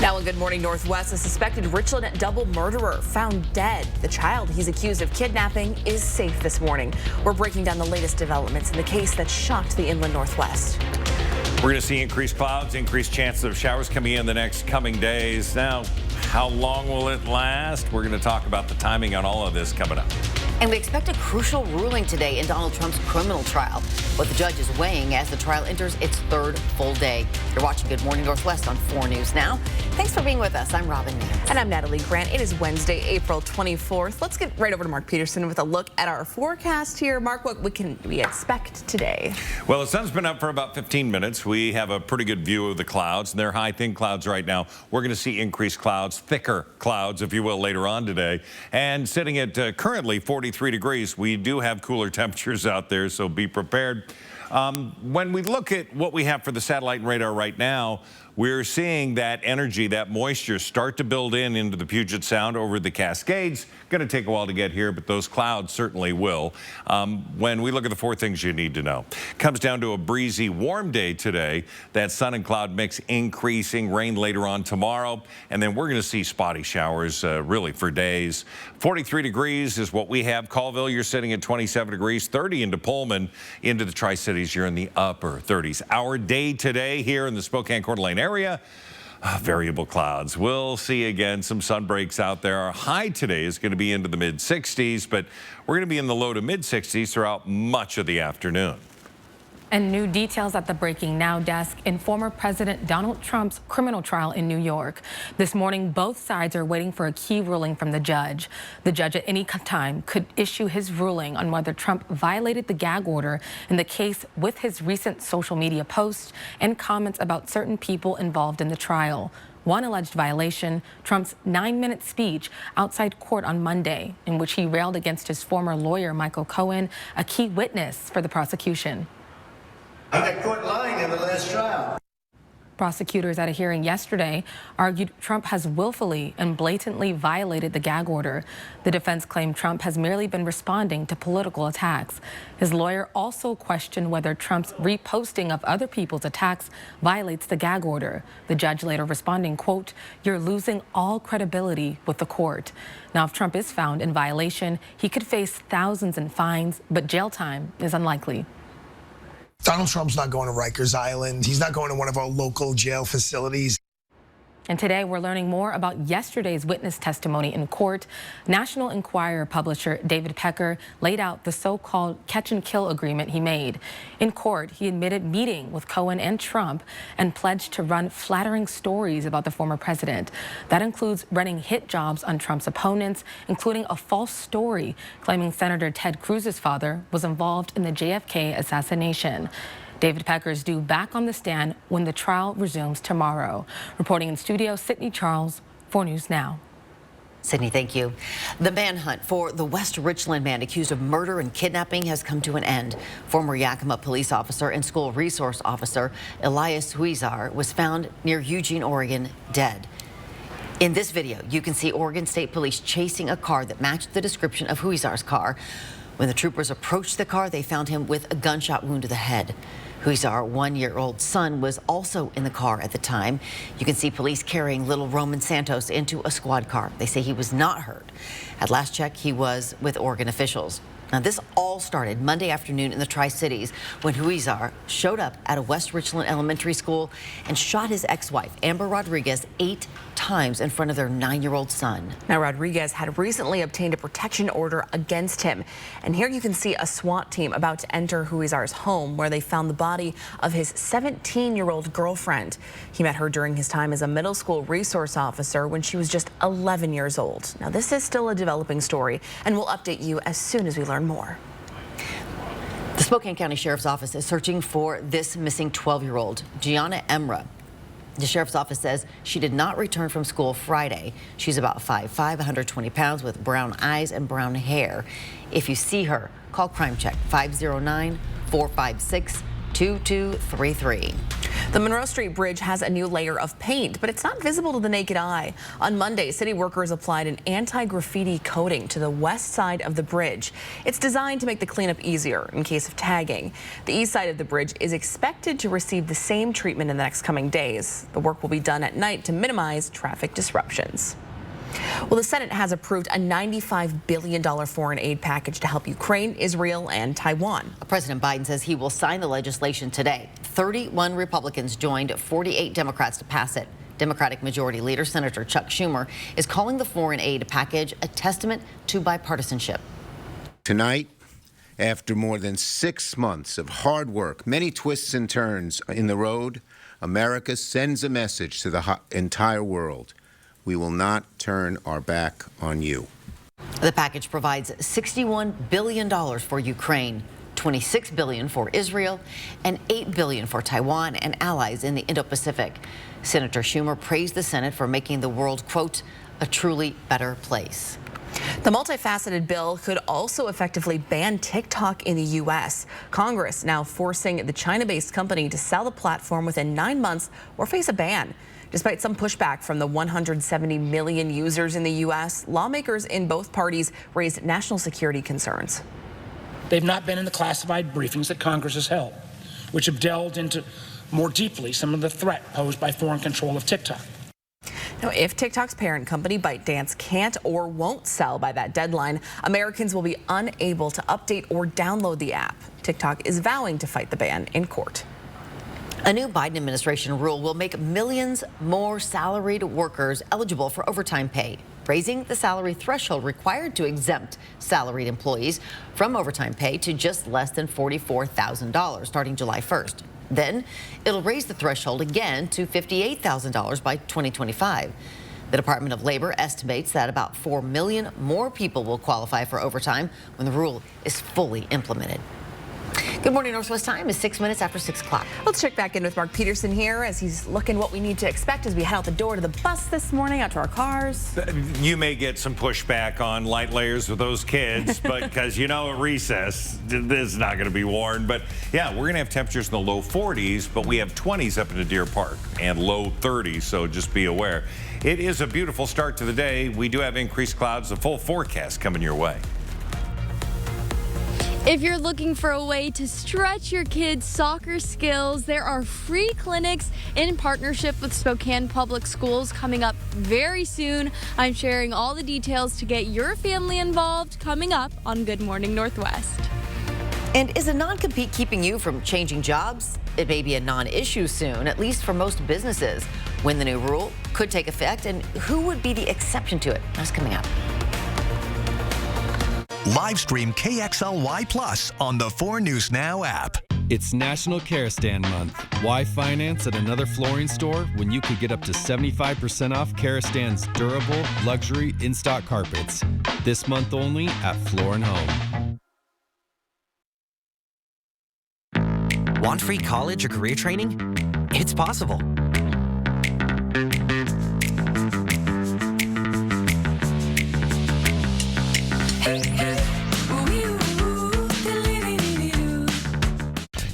Now in Good Morning Northwest, a suspected Richland double murderer found dead. The child he's accused of kidnapping is safe this morning. We're breaking down the latest developments in the case that shocked the inland Northwest. We're going to see increased clouds, increased chances of showers coming in the next coming days. Now, how long will it last? We're going to talk about the timing on all of this coming up. And we expect a crucial ruling today in Donald Trump's criminal trial. What the judge is weighing as the trial enters its third full day. You're watching Good Morning Northwest on 4 News Now. Thanks for being with us. I'm Robin Nance. And I'm Natalie Grant. It is Wednesday, April 24th. Let's get right over to Mark Peterson with a look at our forecast here. Mark, what can we expect today? Well, the sun's been up for about 15 minutes. We have a pretty good view of the clouds. They're high, thin clouds right now. We're going to see increased clouds, thicker clouds, if you will, later on today. And sitting at currently 43 degrees, we do have cooler temperatures out there, so be prepared. When we look at what we have for the satellite and radar right now, we're seeing that energy, that moisture start to build into the Puget Sound over the Cascades. Going to take a while to get here, but those clouds certainly will. When we look at the 4 things you need to know, comes down to a breezy, warm day today. That sun and cloud mix increasing, rain later on tomorrow, and then we're going to see spotty showers really for days. 43 degrees is what we have. Colville, you're sitting at 27 degrees, 30 into Pullman, into the Tri-Cities, you're in the upper 30s. Our day today here in the Spokane-Coeur d'Alene area, variable clouds. We'll see again some sun breaks out there. Our high today is going to be into the mid 60s, but we're going to be in the low to mid 60s throughout much of the afternoon. And new details at the Breaking Now desk in former President Donald Trump's criminal trial in New York. This morning, both sides are waiting for a key ruling from the judge. The judge at any time could issue his ruling on whether Trump violated the gag order in the case with his recent social media posts and comments about certain people involved in the trial. One alleged violation, Trump's 9-minute speech outside court on Monday, in which he railed against his former lawyer, Michael Cohen, a key witness for the prosecution. I got caught lying in the last trial. Prosecutors at a hearing yesterday argued Trump has willfully and blatantly violated the gag order. The defense claimed Trump has merely been responding to political attacks. His lawyer also questioned whether Trump's reposting of other people's attacks violates the gag order. The judge later responding, quote, "You're losing all credibility with the court." Now, if Trump is found in violation, he could face thousands in fines, but jail time is unlikely. Donald Trump's not going to Rikers Island. He's not going to one of our local jail facilities. And today we're learning more about yesterday's witness testimony in court. National Enquirer publisher David Pecker laid out the so-called catch and kill agreement he made. In court, he admitted meeting with Cohen and Trump and pledged to run flattering stories about the former president. That includes running hit jobs on Trump's opponents, including a false story claiming Senator Ted Cruz's father was involved in the JFK assassination. David Pecker is due back on the stand when the trial resumes tomorrow. Reporting in studio, Sydney Charles, 4 News Now. Sydney, thank you. The manhunt for the West Richland man accused of murder and kidnapping has come to an end. Former Yakima police officer and school resource officer Elias Huizar was found near Eugene, Oregon, dead. In this video, you can see Oregon State Police chasing a car that matched the description of Huizar's car. When the troopers approached the car, they found him with a gunshot wound to the head. Huizar's 1-year-old son was also in the car at the time. You can see police carrying little Roman Santos into a squad car. They say he was not hurt. At last check, he was with Oregon officials. Now, this all started Monday afternoon in the Tri-Cities when Huizar showed up at a West Richland elementary school and shot his ex-wife, Amber Rodriguez, 8 times in front of their 9-year-old son. Now, Rodriguez had recently obtained a protection order against him. And here you can see a SWAT team about to enter Huizar's home, where they found the body of his 17-year-old girlfriend. He met her during his time as a middle school resource officer when she was just 11 years old. Now, this is still a developing story, and we'll update you as soon as we learn more. The Spokane County Sheriff's Office is searching for this missing 12-year-old, Gianna Emra. The Sheriff's Office says she did not return from school Friday. She's about 5'5", 120 pounds with brown eyes and brown hair. If you see her, call Crime Check 509-456-2233. The Monroe Street Bridge has a new layer of paint, but it's not visible to the naked eye. On Monday, city workers applied an anti-graffiti coating to the west side of the bridge. It's designed to make the cleanup easier in case of tagging. The east side of the bridge is expected to receive the same treatment in the next coming days. The work will be done at night to minimize traffic disruptions. Well, the Senate has approved a $95 billion foreign aid package to help Ukraine, Israel, and Taiwan. President Biden says he will sign the legislation today. 31 Republicans joined 48 Democrats to pass it. Democratic Majority Leader Senator Chuck Schumer is calling the foreign aid package a testament to bipartisanship. Tonight, after more than 6 months of hard work, many twists and turns in the road, America sends a message to the entire world. We will not turn our back on you. The package provides $61 billion for Ukraine, $26 billion for Israel, and $8 billion for Taiwan and allies in the Indo-Pacific. Senator Schumer praised the Senate for making the world, quote, a truly better place. The multifaceted bill could also effectively ban TikTok in the U.S. Congress now forcing the China-based company to sell the platform within 9 months or face a ban. Despite some pushback from the 170 million users in the U.S., lawmakers in both parties raised national security concerns. They've not been in the classified briefings that Congress has held, which have delved into more deeply some of the threat posed by foreign control of TikTok. Now, if TikTok's parent company ByteDance can't or won't sell by that deadline, Americans will be unable to update or download the app. TikTok is vowing to fight the ban in court. A new Biden administration rule will make millions more salaried workers eligible for overtime pay, raising the salary threshold required to exempt salaried employees from overtime pay to just less than $44,000 starting July 1st. Then it'll raise the threshold again to $58,000 by 2025. The Department of Labor estimates that about 4 million more people will qualify for overtime when the rule is fully implemented. Good morning, Northwest Time is 6 minutes after 6 o'clock. Let's check back in with Mark Peterson here as he's looking what we need to expect as we head out the door to the bus this morning, out to our cars. You may get some pushback on light layers with those kids, but because at recess, this is not going to be worn. But yeah, we're going to have temperatures in the low 40s, but we have 20s up in the Deer Park and low 30s, so just be aware. It is a beautiful start to the day. We do have increased clouds, a full forecast coming your way. If you're looking for a way to stretch your kids' soccer skills, there are free clinics in partnership with Spokane Public Schools coming up very soon. I'm sharing all the details to get your family involved coming up on Good Morning Northwest. And is a non-compete keeping you from changing jobs? It may be a non-issue soon, at least for most businesses. When the new rule could take effect and who would be the exception to it? That's coming up. Live stream KXLY Plus on the 4 News Now app. It's National Care Stand Month. Why finance at another flooring store when you could get up to 75% off Care Stand's durable, luxury, in-stock carpets? This month only at Floor & Home. Want free college or career training? It's possible.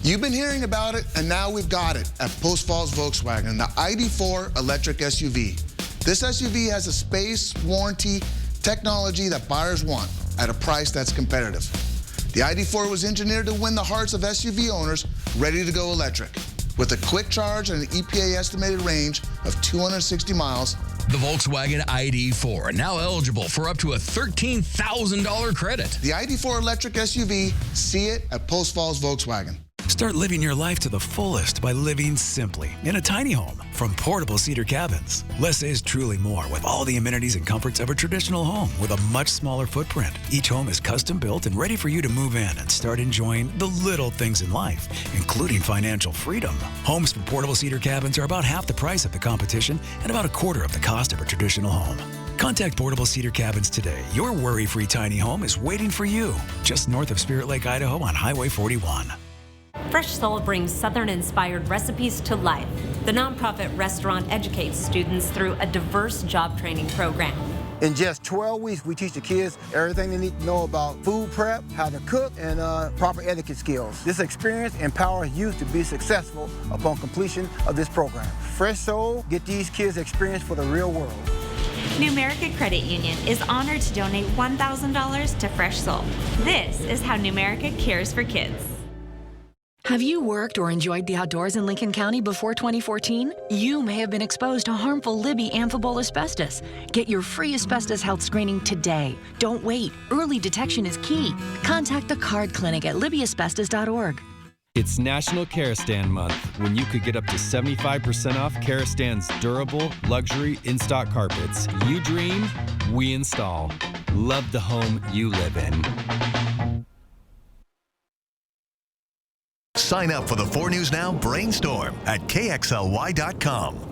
You've been hearing about it, and now we've got it at Post Falls Volkswagen, the ID4 electric SUV. This SUV has a space, warranty, technology that buyers want at a price that's competitive. The ID4 was engineered to win the hearts of SUV owners ready to go electric. With a quick charge and an EPA estimated range of 260 miles, the Volkswagen ID4, now eligible for up to a $13,000 credit. The ID4 electric SUV, see it at Post Falls Volkswagen. Start living your life to the fullest by living simply in a tiny home from Portable Cedar Cabins. Less is truly more with all the amenities and comforts of a traditional home with a much smaller footprint. Each home is custom built and ready for you to move in and start enjoying the little things in life, including financial freedom. Homes from Portable Cedar Cabins are about half the price of the competition and about a quarter of the cost of a traditional home. Contact Portable Cedar Cabins today. Your worry-free tiny home is waiting for you just north of Spirit Lake, Idaho on Highway 41. Fresh Soul brings Southern-inspired recipes to life. The nonprofit restaurant educates students through a diverse job training program. In just 12 weeks, we teach the kids everything they need to know about food prep, how to cook, and proper etiquette skills. This experience empowers youth to be successful upon completion of this program. Fresh Soul, get these kids experience for the real world. Numerica Credit Union is honored to donate $1,000 to Fresh Soul. This is how Numerica cares for kids. Have you worked or enjoyed the outdoors in Lincoln County before 2014? You may have been exposed to harmful Libby amphibole asbestos. Get your free asbestos health screening today. Don't wait. Early detection is key. Contact the Card Clinic at libbyasbestos.org. It's National Kerastan Month, when you could get up to 75% off Kerastan's durable, luxury, in-stock carpets. You dream, we install. Love the home you live in. Sign up for the 4 News Now Brainstorm at KXLY.com.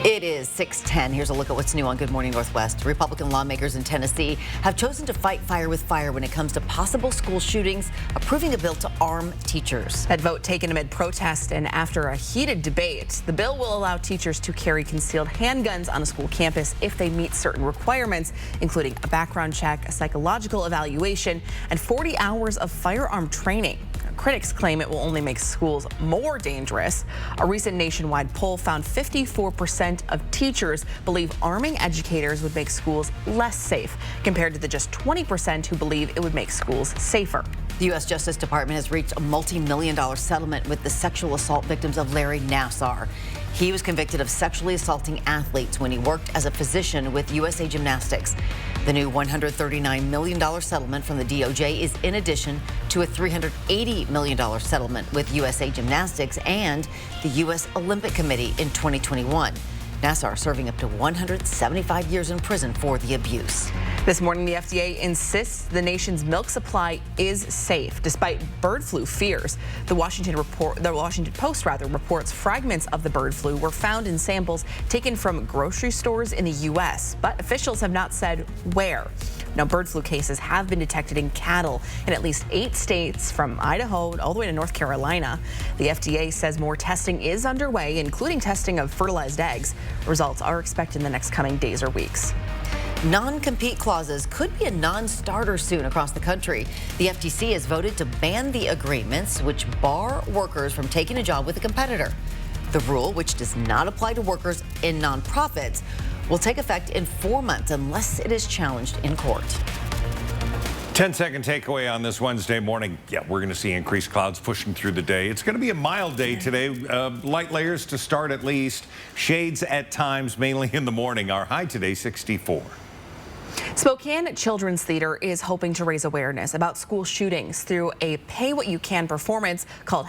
It is 6:10. Here's a look at what's new on Good Morning Northwest. Republican lawmakers in Tennessee have chosen to fight fire with fire when it comes to possible school shootings, approving a bill to arm teachers. That vote taken amid protest and after a heated debate. The bill will allow teachers to carry concealed handguns on a school campus if they meet certain requirements, including a background check, a psychological evaluation, and 40 hours of firearm training. Critics claim it will only make schools more dangerous. A recent nationwide poll found 54% of teachers believe arming educators would make schools less safe, compared to the just 20% who believe it would make schools safer. The U.S. Justice Department has reached a multi-million-dollar settlement with the sexual assault victims of Larry Nassar. He was convicted of sexually assaulting athletes when he worked as a physician with USA Gymnastics. The new $139 million settlement from the DOJ is in addition to a $380 million settlement with USA Gymnastics and the U.S. Olympic Committee in 2021. Nassar serving up to 175 years in prison for the abuse. This morning, the FDA insists the nation's milk supply is safe despite bird flu fears. The Washington Post reports fragments of the bird flu were found in samples taken from grocery stores in the U.S., but officials have not said where. Now, bird flu cases have been detected in cattle in at least 8 states, from Idaho all the way to North Carolina. The FDA says more testing is underway, including testing of fertilized eggs. Results are expected in the next coming days or weeks. Non-compete clauses could be a non-starter soon across the country. The FTC has voted to ban the agreements which bar workers from taking a job with a competitor. The rule, which does not apply to workers in nonprofits, will take effect in 4 months unless it is challenged in court. 10-second takeaway on this Wednesday morning. Yeah, we're going to see increased clouds pushing through the day. It's going to be a mild day today. Light layers to start at least. Shades at times, mainly in the morning. Our high today, 64. Spokane Children's Theater is hoping to raise awareness about school shootings through a Pay What You Can performance called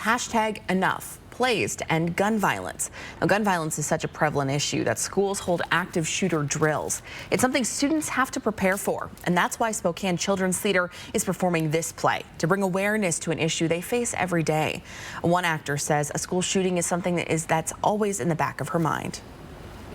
#Enough Plays to End Gun Violence. Now, gun violence is such a prevalent issue that schools hold active shooter drills. It's something students have to prepare for, and that's why Spokane Children's Theater is performing this play to bring awareness to an issue they face every day. One actor says a school shooting is something that's always in the back of her mind.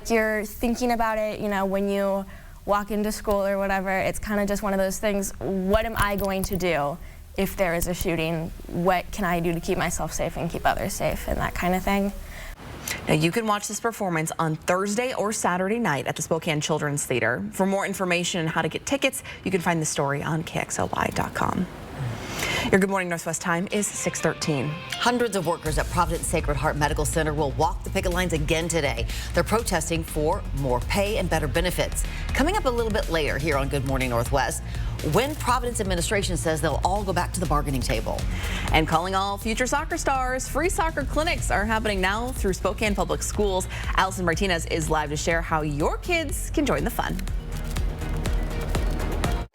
You're thinking about it, you know, when you walk into school or whatever. It's kind of just one of those things. What am I going to do if there is a shooting? What can I do to keep myself safe and keep others safe, and that kind of thing? Now, you can watch this performance on Thursday or Saturday night at the Spokane Children's Theater. For more information on how to get tickets, you can find the story on KXLY.com. Your Good Morning Northwest time is 6:13. Hundreds of workers at Providence Sacred Heart Medical Center will walk the picket lines again today. They're protesting for more pay and better benefits. Coming up a little bit later here on Good Morning Northwest, when Providence administration says they'll all go back to the bargaining table. And calling all future soccer stars, free soccer clinics are happening now through Spokane Public Schools. Allison Martinez is live to share how your kids can join the fun.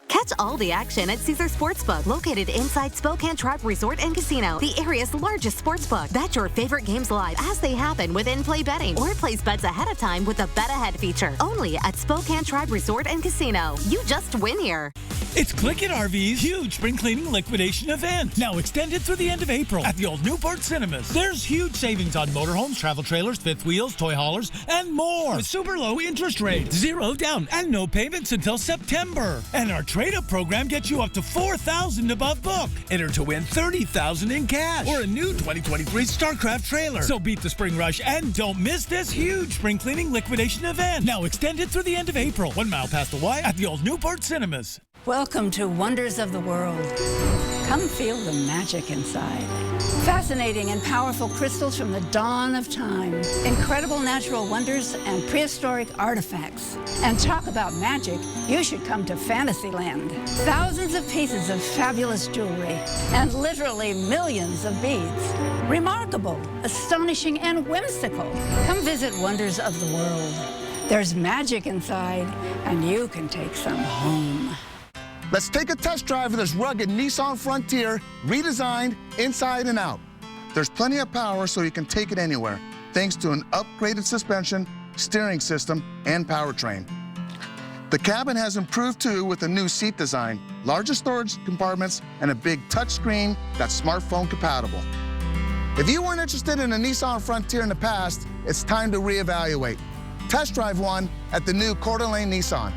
Catch all the action at Caesars Sportsbook, located inside Spokane Tribe Resort and Casino, the area's largest sportsbook. Bet your favorite games live as they happen with in-play betting, or place bets ahead of time with the Bet Ahead feature. Only at Spokane Tribe Resort and Casino. You just win here. It's Click It RV's huge spring cleaning liquidation event. Now extended through the end of April at the old Newport Cinemas. There's huge savings on motorhomes, travel trailers, fifth wheels, toy haulers, and more. With super low interest rates, 0 down, and no payments until September. And our trade-up program gets you up to $4,000 above book. Enter to win $30,000 in cash or a new 2023 StarCraft trailer. So beat the spring rush and don't miss this huge spring cleaning liquidation event. Now extended through the end of April. 1 mile past the Y at the old Newport Cinemas. Welcome to Wonders of the World. Come feel the magic inside. Fascinating and powerful crystals from the dawn of time. Incredible natural wonders and prehistoric artifacts. And talk about magic, you should come to Fantasyland. Thousands of pieces of fabulous jewelry and literally millions of beads. Remarkable, astonishing, and whimsical. Come visit Wonders of the World. There's magic inside, and you can take some home. Let's take a test drive of this rugged Nissan Frontier, redesigned inside and out. There's plenty of power so you can take it anywhere, thanks to an upgraded suspension, steering system, and powertrain. The cabin has improved too with a new seat design, larger storage compartments, and a big touchscreen that's smartphone compatible. If you weren't interested in a Nissan Frontier in the past, it's time to reevaluate. Test drive one at the new Coeur d'Alene Nissan.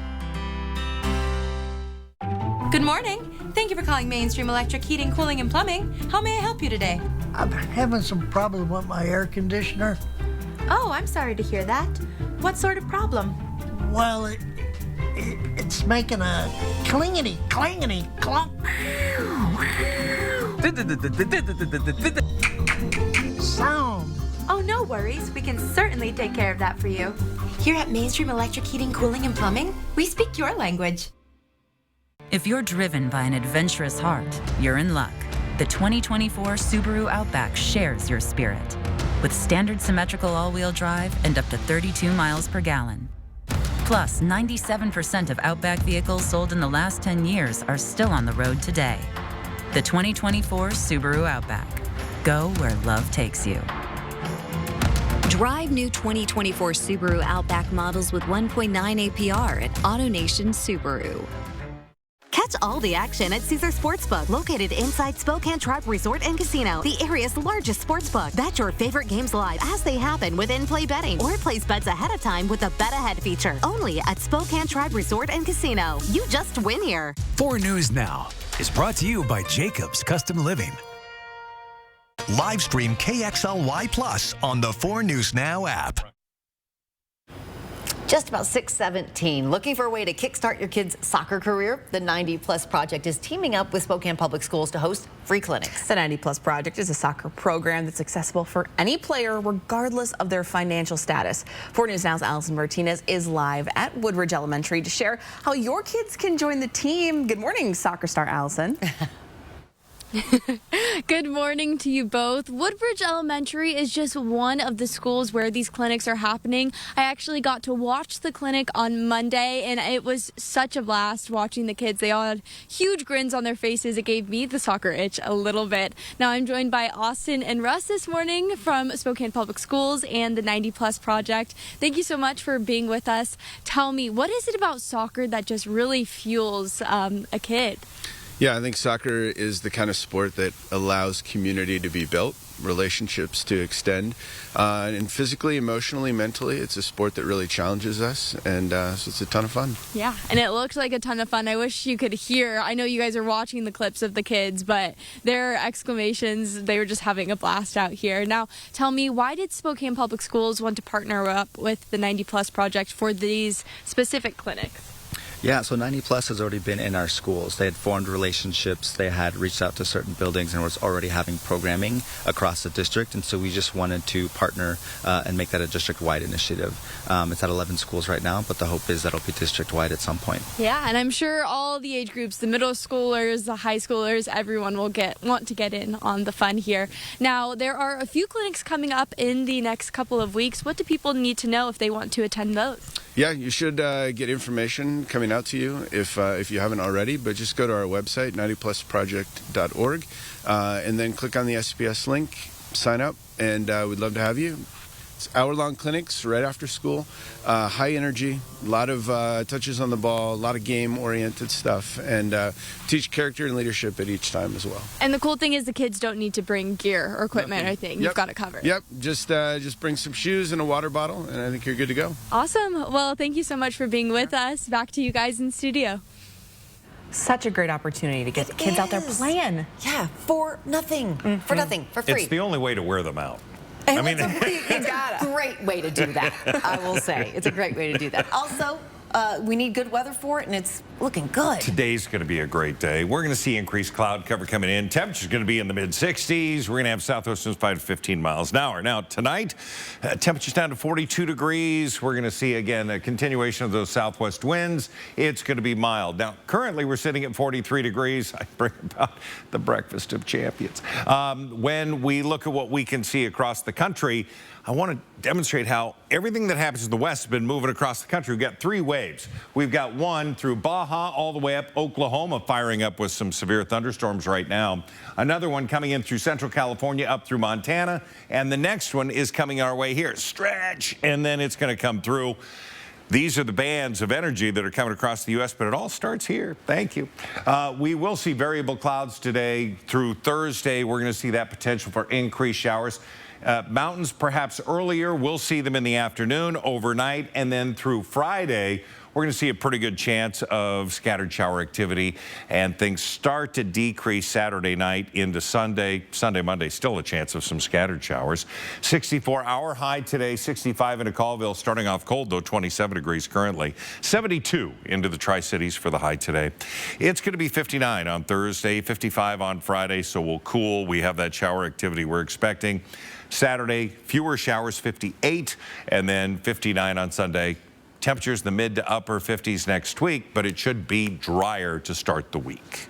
Good morning. Thank you for calling Mainstream Electric Heating, Cooling, and Plumbing. How may I help you today? I'm having some problem with my air conditioner. Oh, I'm sorry to hear that. What sort of problem? Well, it's making a clangety, clunk sound. Oh, no worries. We can certainly take care of that for you. Here at Mainstream Electric Heating, Cooling, and Plumbing, we speak your language. If you're driven by an adventurous heart, you're in luck. The 2024 Subaru Outback shares your spirit. With standard symmetrical all-wheel drive and up to 32 miles per gallon. Plus, 97% of Outback vehicles sold in the last 10 years are still on the road today. The 2024 Subaru Outback. Go where love takes you. Drive new 2024 Subaru Outback models with 1.9 APR at AutoNation Subaru. Catch all the action at Caesars Sportsbook, located inside Spokane Tribe Resort and Casino, the area's largest sportsbook. Bet your favorite games live as they happen with in-play betting, or place bets ahead of time with the Bet Ahead feature. Only at Spokane Tribe Resort and Casino. You just win here. 4 News Now is brought to you by Jacobs Custom Living. Live stream KXLY Plus on the 4 News Now app. Just about 6:17. Looking for a way to kickstart your kids' soccer career? The 90 Plus Project is teaming up with Spokane Public Schools to host free clinics. The 90 Plus Project is a soccer program that's accessible for any player, regardless of their financial status. 4 News Now's Allison Martinez is live at Woodridge Elementary to share how your kids can join the team. Good morning, soccer star Allison. Good morning to you both. Woodbridge Elementary is just one of the schools where these clinics are happening. I actually got to watch the clinic on Monday, and it was such a blast watching the kids. They all had huge grins on their faces. It gave me the soccer itch a little bit. Now I'm joined by Austin and Russ this morning from Spokane Public Schools and the 90 Plus Project. Thank you so much for being with us. Tell me, what is it about soccer that just really fuels a kid? Yeah, I think soccer is the kind of sport that allows community to be built, relationships to extend, and physically, emotionally, mentally, it's a sport that really challenges us, and so it's a ton of fun. Yeah, and it looked like a ton of fun. I wish you could hear. I know you guys are watching the clips of the kids, but their exclamations, they were just having a blast out here. Now, tell me, why did Spokane Public Schools want to partner up with the 90 Plus Project for these specific clinics? Yeah, so 90 Plus has already been in our schools. They had formed relationships, they had reached out to certain buildings and was already having programming across the district, and so we just wanted to partner and make that a district-wide initiative. It's at 11 schools right now, but the hope is that it'll be district-wide at some point. Yeah, and I'm sure all the age groups, the middle schoolers, the high schoolers, everyone will want to get in on the fun here. Now, there are a few clinics coming up in the next couple of weeks. What do people need to know if they want to attend those? Yeah, you should get information coming out to you if you haven't already, but just go to our website, 90plusproject.org, and then click on the SPS link, sign up, and we'd love to have you. It's hour-long clinics right after school, high energy, a lot of touches on the ball, a lot of game-oriented stuff, and teach character and leadership at each time as well. And the cool thing is the kids don't need to bring gear or equipment or anything. You've got it covered. Yep, just bring some shoes and a water bottle, and I think you're good to go. Awesome. Well, thank you so much for being with us. Back to you guys in studio. Such a great opportunity to get the kids out there playing. Yeah, for nothing. For nothing, for free. It's the only way to wear them out. And it's a great way to do that, I will say. It's a great way to do that. Also, we need good weather for it, and it's looking good. Today's going to be a great day. We're going to see increased cloud cover coming in. Temperature's going to be in the mid-60s. We're going to have southwest winds 5 to 15 miles an hour. Now, tonight, temperature's down to 42 degrees. We're going to see, again, a continuation of those southwest winds. It's going to be mild. Now, currently, we're sitting at 43 degrees. I bring about the breakfast of champions. When we look at what we can see across the country, I want to demonstrate how everything that happens in the west has been moving across the country. We've got 3 waves. We've got one through Baja all the way up Oklahoma, firing up with some severe thunderstorms right now. Another one coming in through central California up through Montana. And the next one is coming our way here. Stretch. And then it's going to come through. These are the bands of energy that are coming across the U.S., but it all starts here. Thank you. We will see variable clouds today through Thursday. We're going to see that potential for increased showers. Mountains perhaps earlier. We'll see them in the afternoon, overnight, and then through Friday, we're going to see a pretty good chance of scattered shower activity, and things start to decrease Saturday night into Sunday. Monday, still a chance of some scattered showers. 64-hour high today, 65 into Colville. Starting off cold, though, 27 degrees currently. 72 into the Tri-Cities for the high today. It's going to be 59 on Thursday, 55 on Friday, so we'll cool. We have that shower activity we're expecting. Saturday, fewer showers, 58, and then 59 on Sunday. Temperatures in the mid to upper 50s next week, but it should be drier to start the week.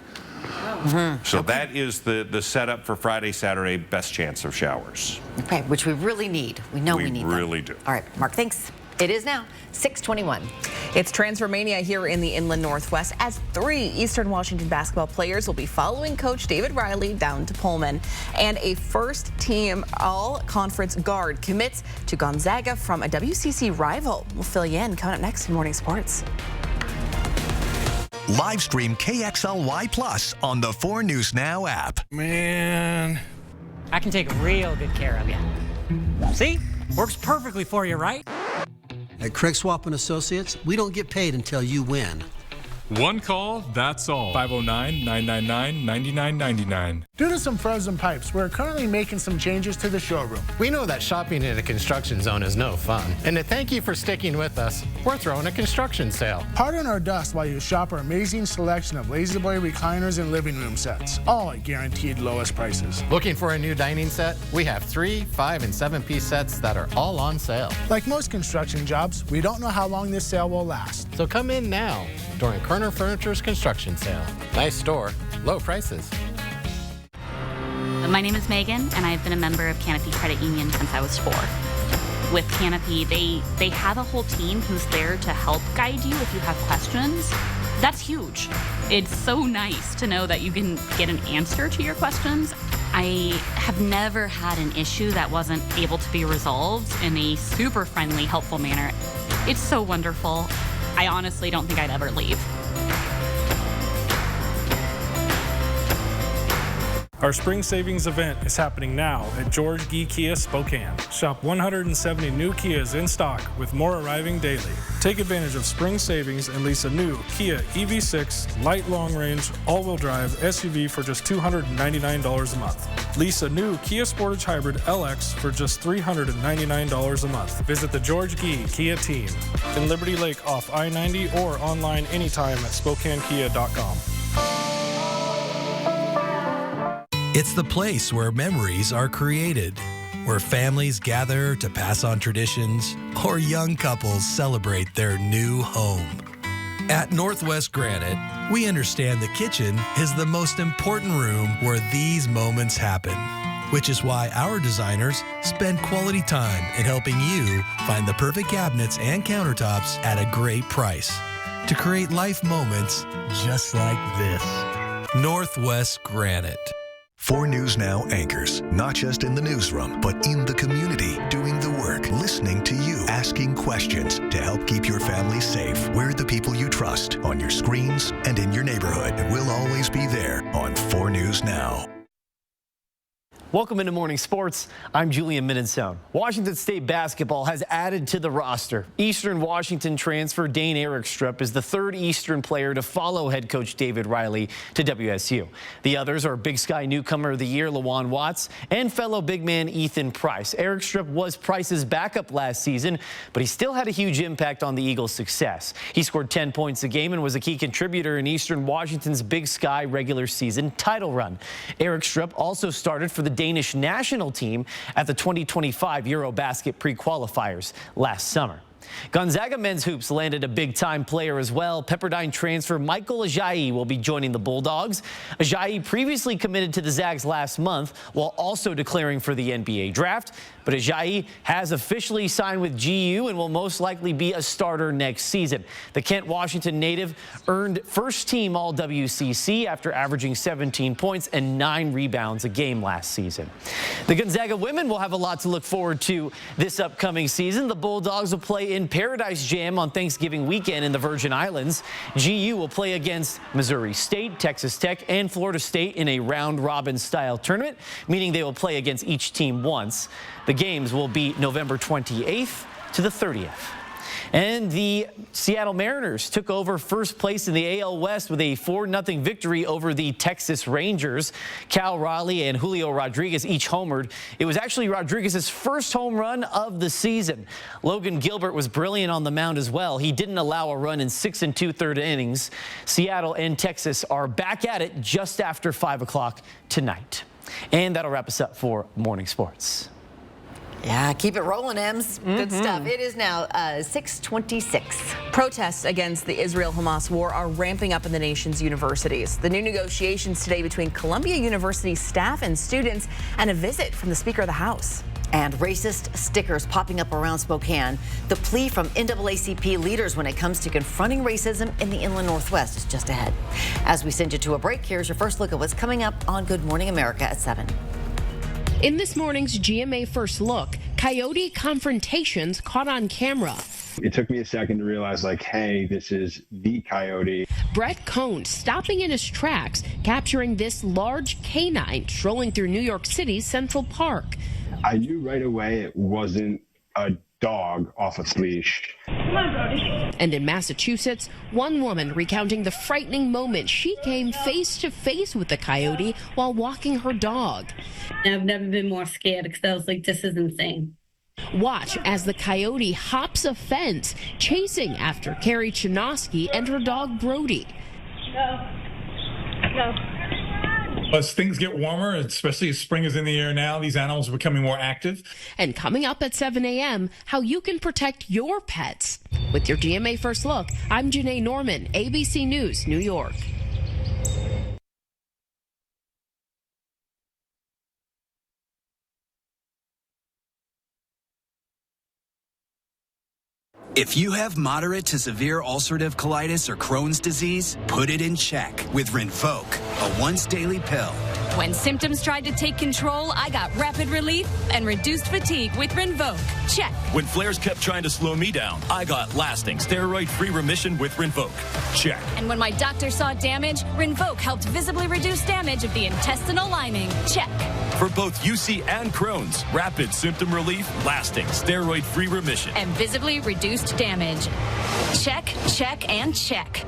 So that is the setup for Friday, Saturday, best chance of showers. Okay, which we really need. We know we need them. We really do. All right, Mark, thanks. It is now 6:21. It's Transfermania here in the Inland Northwest as 3 Eastern Washington basketball players will be following Coach David Riley down to Pullman. And a first-team all-conference guard commits to Gonzaga from a WCC rival. We'll fill you in coming up next in Morning Sports. Live stream KXLY Plus on the 4 News Now app. Man, I can take real good care of you. See? Works perfectly for you, right? At Craig Swap & Associates, we don't get paid until you win. One call, that's all. 509-999-9999. Due to some frozen pipes, we're currently making some changes to the showroom. We know that shopping in a construction zone is no fun. And to thank you for sticking with us, we're throwing a construction sale. Pardon our dust while you shop our amazing selection of La-Z-Boy recliners and living room sets, all at guaranteed lowest prices. Looking for a new dining set? We have 3, 5, and 7-piece sets that are all on sale. Like most construction jobs, we don't know how long this sale will last. So come in now during Kerner Furniture's construction sale. Nice store, low prices. My name is Megan, and I've been a member of Canopy Credit Union since I was 4. With Canopy, they have a whole team who's there to help guide you if you have questions. That's huge. It's so nice to know that you can get an answer to your questions. I have never had an issue that wasn't able to be resolved in a super friendly, helpful manner. It's so wonderful. I honestly don't think I'd ever leave. Our spring savings event is happening now at George Gee Kia Spokane. Shop 170 new Kias in stock with more arriving daily. Take advantage of spring savings and lease a new Kia EV6 light long range all-wheel drive SUV for just $299 a month. Lease a new Kia Sportage Hybrid LX for just $399 a month. Visit the George Gee Kia team in Liberty Lake off I-90 or online anytime at SpokaneKia.com. It's the place where memories are created, where families gather to pass on traditions, or young couples celebrate their new home. At Northwest Granite, we understand the kitchen is the most important room where these moments happen, which is why our designers spend quality time in helping you find the perfect cabinets and countertops at a great price to create life moments just like this. Northwest Granite. 4 News Now anchors, not just in the newsroom, but in the community, doing the work. Listen asking questions to help keep your family safe. We're the people you trust on your screens and in your neighborhood. We'll always be there on 4 News Now. Welcome into Morning Sports. I'm Julian Minnesone. Washington State basketball has added to the roster. Eastern Washington transfer Dane Erikstrup is the third Eastern player to follow head coach David Riley to WSU. The others are Big Sky Newcomer of the Year Lawan Watts and fellow big man Ethan Price. Erikstrup was Price's backup last season, but he still had a huge impact on the Eagles' success. He scored 10 points a game and was a key contributor in Eastern Washington's Big Sky regular season title run. Erikstrup also started for the Danish national team at the 2025 Eurobasket pre-qualifiers last summer. Gonzaga men's hoops landed a big-time player as well. Pepperdine transfer Michael Ajayi will be joining the Bulldogs. Ajayi previously committed to the Zags last month while also declaring for the NBA draft. But Ajayi has officially signed with GU and will most likely be a starter next season. The Kent, Washington native earned first-team All-WCC after averaging 17 points and 9 rebounds a game last season. The Gonzaga women will have a lot to look forward to this upcoming season. The Bulldogs will play in Paradise Jam on Thanksgiving weekend in the Virgin Islands. GU will play against Missouri State, Texas Tech, and Florida State in a round-robin style tournament, meaning they will play against each team once. The games will be November 28th to the 30th. And the Seattle Mariners took over first place in the AL West with a 4-0 victory over the Texas Rangers. Cal Raleigh and Julio Rodriguez each homered. It was actually Rodriguez's first home run of the season. Logan Gilbert was brilliant on the mound as well. He didn't allow a run in 6 2/3 innings. Seattle and Texas are back at it just after 5 o'clock tonight. And that'll wrap us up for Morning Sports. Yeah, keep it rolling, Ems. Good stuff. It is now 6:26. Protests against the Israel-Hamas war are ramping up in the nation's universities. The new negotiations today between Columbia University staff and students, and a visit from the Speaker of the House. And racist stickers popping up around Spokane. The plea from NAACP leaders when it comes to confronting racism in the Inland Northwest is just ahead. As we send you to a break, here's your first look at what's coming up on Good Morning America at 7. In this morning's GMA First Look, coyote confrontations caught on camera. It took me a second to realize, like, hey, this is the coyote. Brett Cohn stopping in his tracks, capturing this large canine strolling through New York City's Central Park. I knew right away it wasn't a dog off a leash. Come on, Brody. And in Massachusetts, one woman recounting the frightening moment she came face to face with the coyote while walking her dog. I've never been more scared because I was like, this is insane. Watch as the coyote hops a fence, chasing after Carrie Chinosky and her dog Brody. Go. Go. As things get warmer, especially as spring is in the air now, these animals are becoming more active. And coming up at 7 a.m., how you can protect your pets. With your GMA First Look, I'm Janae Norman, ABC News, New York. If you have moderate to severe ulcerative colitis or Crohn's disease, put it in check with Rinvoq, a once-daily pill. When symptoms tried to take control, I got rapid relief and reduced fatigue with Rinvoq. Check. When flares kept trying to slow me down, I got lasting steroid-free remission with Rinvoq. Check. And when my doctor saw damage, Rinvoq helped visibly reduce damage of the intestinal lining. Check. For both UC and Crohn's, rapid symptom relief, lasting steroid-free remission. And visibly reduced damage. Check, check, and check.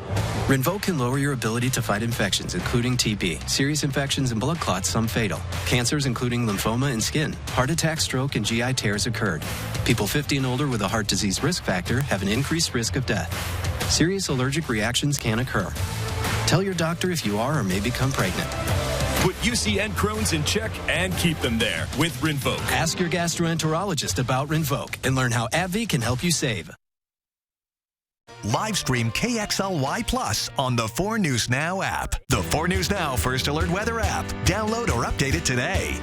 Rinvoq can lower your ability to fight infections, including TB, serious infections and blood clots, some fatal. Cancers, including lymphoma and skin. Heart attack, stroke, and GI tears occurred. People 50 and older with a heart disease risk factor have an increased risk of death. Serious allergic reactions can occur. Tell your doctor if you are or may become pregnant. Put UC and Crohn's in check and keep them there with Rinvoq. Ask your gastroenterologist about Rinvoq and learn how AbbVie can help you save. Live stream KXLY Plus on the 4 News Now app. The 4 News Now First Alert Weather app. Download or update it today.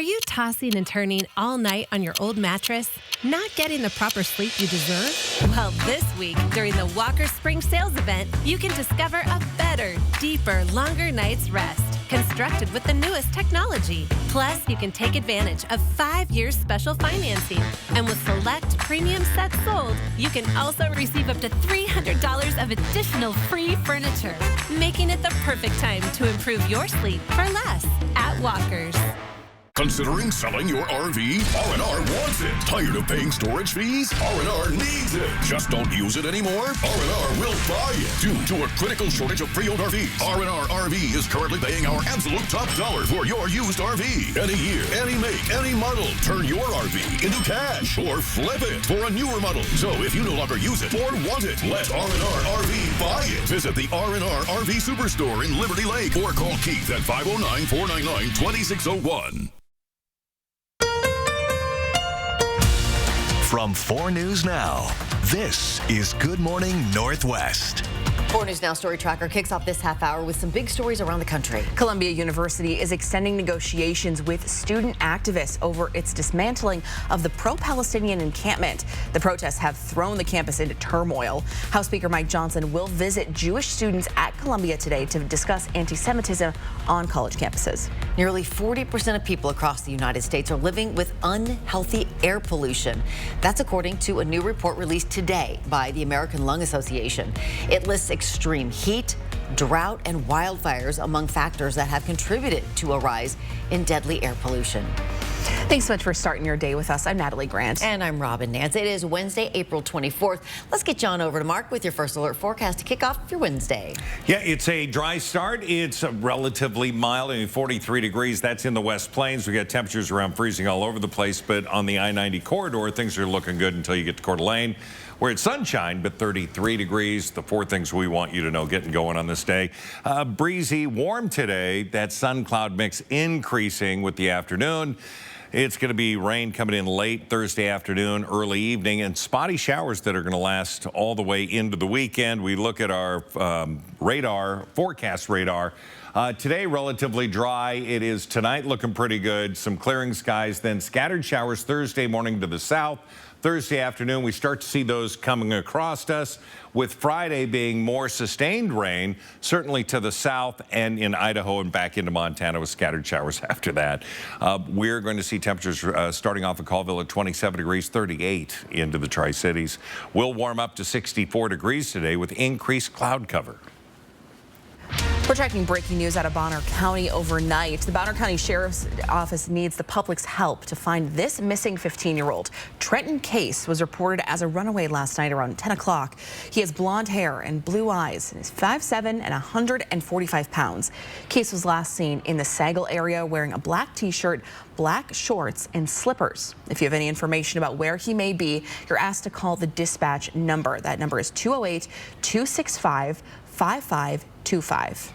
Are you tossing and turning all night on your old mattress, not getting the proper sleep you deserve? Well, this week, during the Walker Spring Sales event, you can discover a better, deeper, longer night's rest, constructed with the newest technology. Plus, you can take advantage of 5 years special financing. And with select premium sets sold, you can also receive up to $300 of additional free furniture, making it the perfect time to improve your sleep for less at Walker's. Considering selling your RV? R&R wants it. Tired of paying storage fees? R&R needs it. Just don't use it anymore? R&R will buy it. Due to a critical shortage of pre-owned RVs, R&R RV is currently paying our absolute top dollar for your used RV. Any year, any make, any model. Turn your RV into cash or flip it for a newer model. So if you no longer use it or want it, let R&R RV buy it. Visit the R&R RV Superstore in Liberty Lake or call Keith at 509-499-2601. From 4 News Now, this is Good Morning Northwest. 4 News Now Story Tracker kicks off this half hour with some big stories around the country. Columbia University is extending negotiations with student activists over its dismantling of the pro-Palestinian encampment. The protests have thrown the campus into turmoil. House Speaker Mike Johnson will visit Jewish students at Columbia today to discuss anti-Semitism on college campuses. Nearly 40% of people across the United States are living with unhealthy air pollution. That's according to a new report released today by the American Lung Association. It lists extreme heat, drought, and wildfires among factors that have contributed to a rise in deadly air pollution. Thanks so much for starting your day with us. I'm Natalie Grant. And I'm Robin Nance. It is Wednesday, April 24th. Let's get you on over to Mark with your first alert forecast to kick off your Wednesday. Yeah, it's a dry start. It's relatively mild. I mean, 43 degrees. That's in the West Plains. We got temperatures around freezing all over the place, but on the I-90 corridor, things are looking good until you get to Coeur d'Alene, where it's sunshine, but 33 degrees. The 4 things we want you to know getting going on this day. Breezy, warm today. That sun cloud mix increasing with the afternoon. It's going to be rain coming in late Thursday afternoon, early evening, and spotty showers that are going to last all the way into the weekend. We look at our forecast radar. Today, relatively dry. It is tonight looking pretty good. Some clearing skies, then scattered showers Thursday morning to the south. Thursday afternoon, we start to see those coming across us, with Friday being more sustained rain, certainly to the south and in Idaho and back into Montana with scattered showers after that. We're going to see temperatures starting off in Colville at 27 degrees, 38 into the Tri-Cities. We'll warm up to 64 degrees today with increased cloud cover. We're tracking breaking news out of Bonner County overnight. The Bonner County Sheriff's Office needs the public's help to find this missing 15-year-old. Trenton Case was reported as a runaway last night around 10 o'clock. He has blonde hair and blue eyes. He's 5'7" and 145 pounds. Case was last seen in the Sagal area wearing a black t-shirt, black shorts, and slippers. If you have any information about where he may be, you're asked to call the dispatch number. That number is 208-265-5525.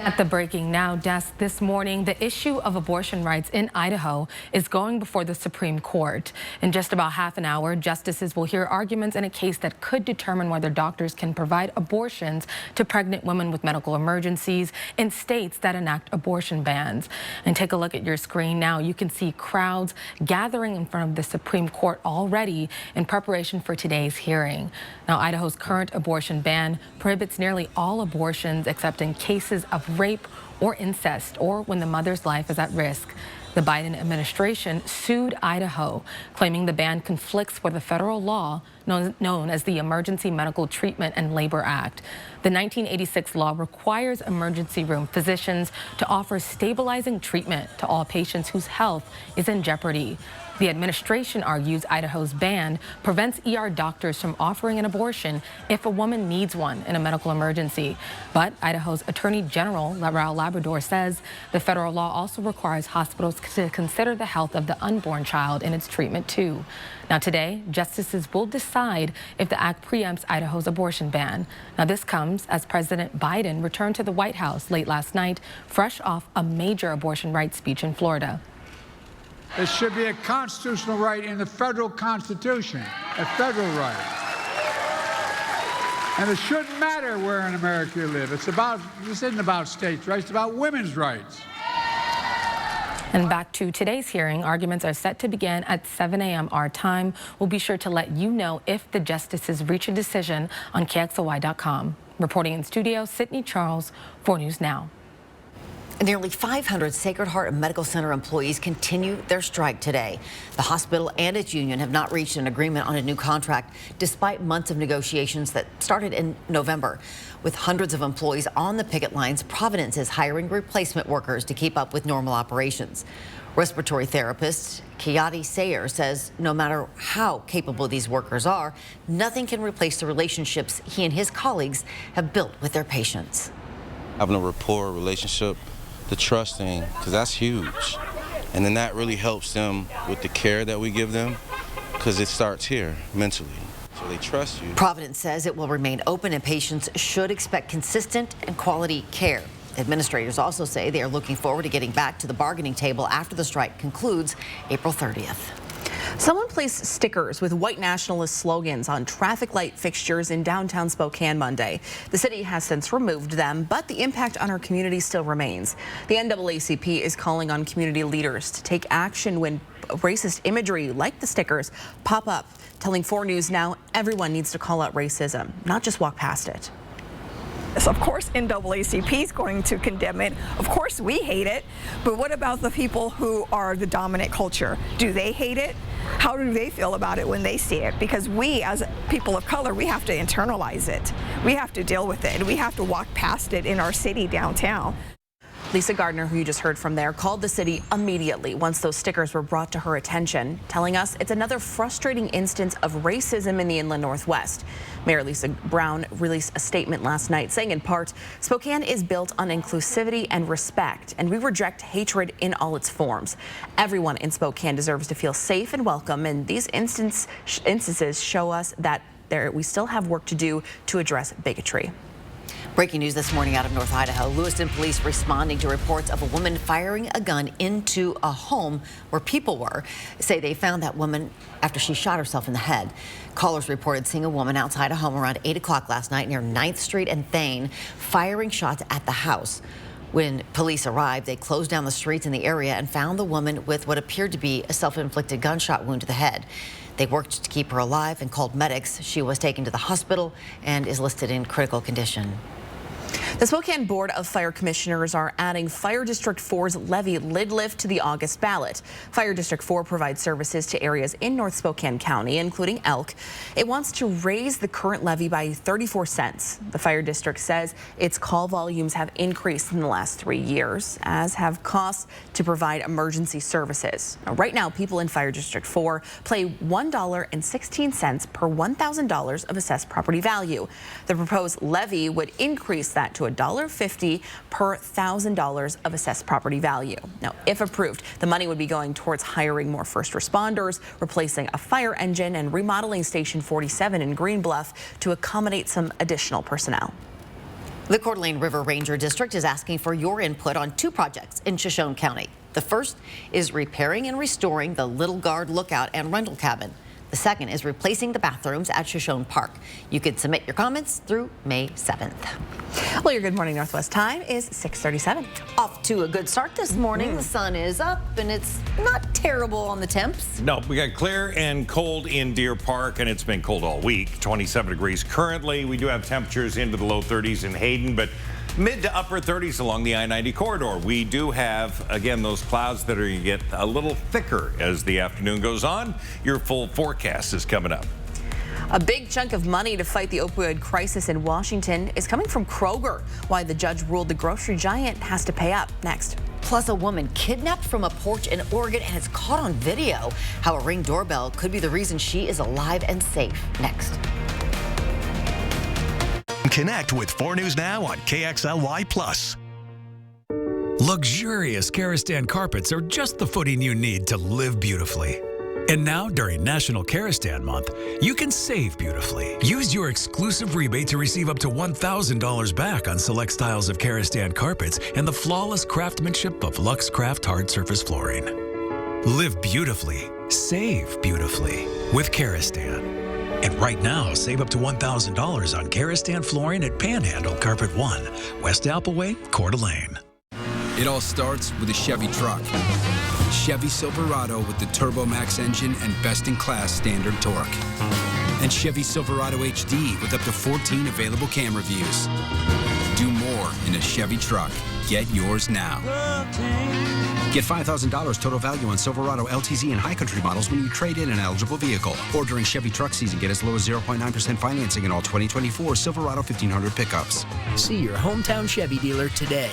At the Breaking Now desk this morning, the issue of abortion rights in Idaho is going before the Supreme Court. In just about half an hour, justices will hear arguments in a case that could determine whether doctors can provide abortions to pregnant women with medical emergencies in states that enact abortion bans. And take a look at your screen now. You can see crowds gathering in front of the Supreme Court already in preparation for today's hearing. Now, Idaho's current abortion ban prohibits nearly all abortions except in cases of rape or incest, or when the mother's life is at risk. The Biden administration sued Idaho, claiming the ban conflicts with a federal law known as the Emergency Medical Treatment and Labor Act. The 1986 law requires emergency room physicians to offer stabilizing treatment to all patients whose health is in jeopardy. The administration argues Idaho's ban prevents ER doctors from offering an abortion if a woman needs one in a medical emergency. But Idaho's Attorney General, Raul Labrador, says the federal law also requires hospitals to consider the health of the unborn child in its treatment, too. Now, today, justices will decide if the act preempts Idaho's abortion ban. Now, this comes as President Biden returned to the White House late last night, fresh off a major abortion rights speech in Florida. It should be a constitutional right in the federal Constitution, a federal right. And it shouldn't matter where in America you live. This isn't about states' rights, it's about women's rights. And back to today's hearing, arguments are set to begin at 7 a.m. our time. We'll be sure to let you know if the justices reach a decision on KXLY.com. Reporting in studio, Sydney Charles, 4 News Now. Nearly 500 Sacred Heart Medical Center employees continue their strike today. The hospital and its union have not reached an agreement on a new contract, despite months of negotiations that started in November. With hundreds of employees on the picket lines, Providence is hiring replacement workers to keep up with normal operations. Respiratory therapist Kiati Sayer says no matter how capable these workers are, nothing can replace the relationships he and his colleagues have built with their patients. Having a rapport relationship, the trusting, because that's huge. And then that really helps them with the care that we give them, because it starts here mentally. So they trust you. Providence says it will remain open and patients should expect consistent and quality care. Administrators also say they are looking forward to getting back to the bargaining table after the strike concludes April 30th. Someone placed stickers with white nationalist slogans on traffic light fixtures in downtown Spokane Monday. The city has since removed them, but the impact on our community still remains. The NAACP is calling on community leaders to take action when racist imagery like the stickers pop up, telling 4 News Now everyone needs to call out racism, not just walk past it. Of course, NAACP is going to condemn it. Of course, we hate it. But what about the people who are the dominant culture? Do they hate it? How do they feel about it when they see it? Because we, as people of color, we have to internalize it. We have to deal with it. We have to walk past it in our city downtown. Lisa Gardner, who you just heard from there, called the city immediately once those stickers were brought to her attention, telling us it's another frustrating instance of racism in the Inland Northwest. Mayor Lisa Brown released a statement last night saying, in part, Spokane is built on inclusivity and respect, and we reject hatred in all its forms. Everyone in Spokane deserves to feel safe and welcome, and these instances show us that we still have work to do to address bigotry. Breaking news this morning out of North Idaho. Lewiston police responding to reports of a woman firing a gun into a home where people were. Say they found that woman after she shot herself in the head. Callers reported seeing a woman outside a home around 8 o'clock last night near 9th Street and Thane, firing shots at the house. When police arrived, they closed down the streets in the area and found the woman with what appeared to be a self-inflicted gunshot wound to the head. They worked to keep her alive and called medics. She was taken to the hospital and is listed in critical condition. The Spokane Board of Fire Commissioners are adding Fire District 4's levy lid lift to the August ballot. Fire District 4 provides services to areas in North Spokane County, including Elk. It wants to raise the current levy by 34 cents. The Fire District says its call volumes have increased in the last 3 years, as have costs to provide emergency services. Now, right now, people in Fire District 4 pay $1.16 per $1,000 of assessed property value. The proposed levy would increase that to $1.50 per $1,000 of assessed property value. Now, if approved, the money would be going towards hiring more first responders, replacing a fire engine, and remodeling Station 47 in Green Bluff to accommodate some additional personnel. The Coeur d'Alene River Ranger District is asking for your input on 2 projects in Shoshone County. The first is repairing and restoring the Little Guard Lookout and rental cabin. The second is replacing the bathrooms at Shoshone Park. You can submit your comments through May 7th. Well, your Good Morning Northwest time is 6:37. Off to a good start this morning. The sun is up and it's not terrible on the temps. No, we got clear and cold in Deer Park, and it's been cold all week. 27 degrees currently. We do have temperatures into the low 30s in Hayden, but mid to upper 30s along the I-90 corridor. We do have, again, those clouds that are going to get a little thicker as the afternoon goes on. Your full forecast is coming up. A big chunk of money to fight the opioid crisis in Washington is coming from Kroger. Why the judge ruled the grocery giant has to pay up. Next. Plus, a woman kidnapped from a porch in Oregon and it's caught on video. How a Ring doorbell could be the reason she is alive and safe. Next. Connect with 4 News Now on KXLY+. Luxurious Karastan carpets are just the footing you need to live beautifully. And now, during National Karastan Month, you can save beautifully. Use your exclusive rebate to receive up to $1,000 back on select styles of Karastan carpets and the flawless craftsmanship of LuxCraft hard surface flooring. Live beautifully, save beautifully with Karastan. And right now, save up to $1,000 on Karastan flooring at Panhandle Carpet 1, West Appleway, Coeur d'Alene. It all starts with a Chevy truck. Chevy Silverado with the Turbo Max engine and best-in-class standard torque. And Chevy Silverado HD with up to 14 available camera views. Do more in a Chevy truck. Get yours now. Get $5,000 total value on Silverado, LTZ, and High Country models when you trade in an eligible vehicle. Or during Chevy truck season, get as low as 0.9% financing in all 2024 Silverado 1500 pickups. See your hometown Chevy dealer today.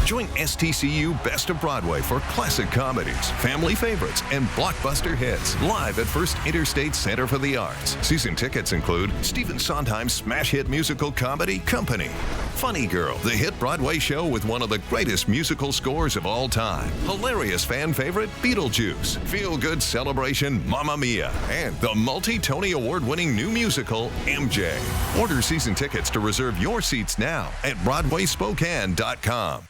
Join STCU Best of Broadway for classic comedies, family favorites, and blockbuster hits. Live at First Interstate Center for the Arts. Season tickets include Stephen Sondheim's smash hit musical comedy, Company. Funny Girl, the hit Broadway show with one of the greatest musical scores of all time. Hilarious fan favorite, Beetlejuice. Feel-good celebration, Mamma Mia. And the multi-Tony Award-winning new musical, MJ. Order season tickets to reserve your seats now at BroadwaySpokane.com.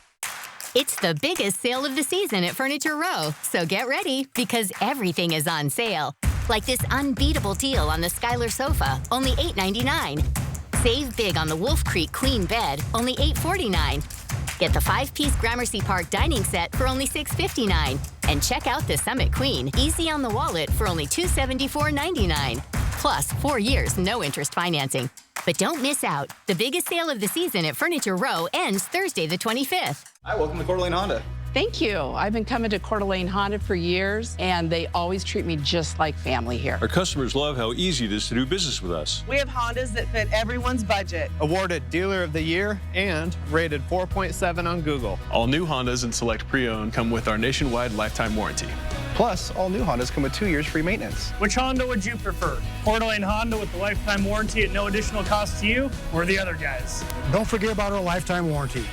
It's the biggest sale of the season at Furniture Row, so get ready because everything is on sale. Like this unbeatable deal on the Skylar sofa, only $8.99. Save big on the Wolf Creek Queen bed, only $8.49. Get the 5-piece Gramercy Park dining set for only $6.59. And check out the Summit Queen, easy on the wallet for only $274.99. Plus, 4 years, no interest financing. But don't miss out. The biggest sale of the season at Furniture Row ends Thursday the 25th. Hi, welcome to Coeur d'Alene Honda. Thank you. I've been coming to Coeur d'Alene Honda for years, and they always treat me just like family here. Our customers love how easy it is to do business with us. We have Hondas that fit everyone's budget. Awarded Dealer of the Year and rated 4.7 on Google. All new Hondas and select pre-owned come with our nationwide lifetime warranty. Plus, all new Hondas come with 2 years free maintenance. Which Honda would you prefer? Coeur d'Alene Honda with the lifetime warranty at no additional cost to you, or the other guys? Don't forget about our lifetime warranty.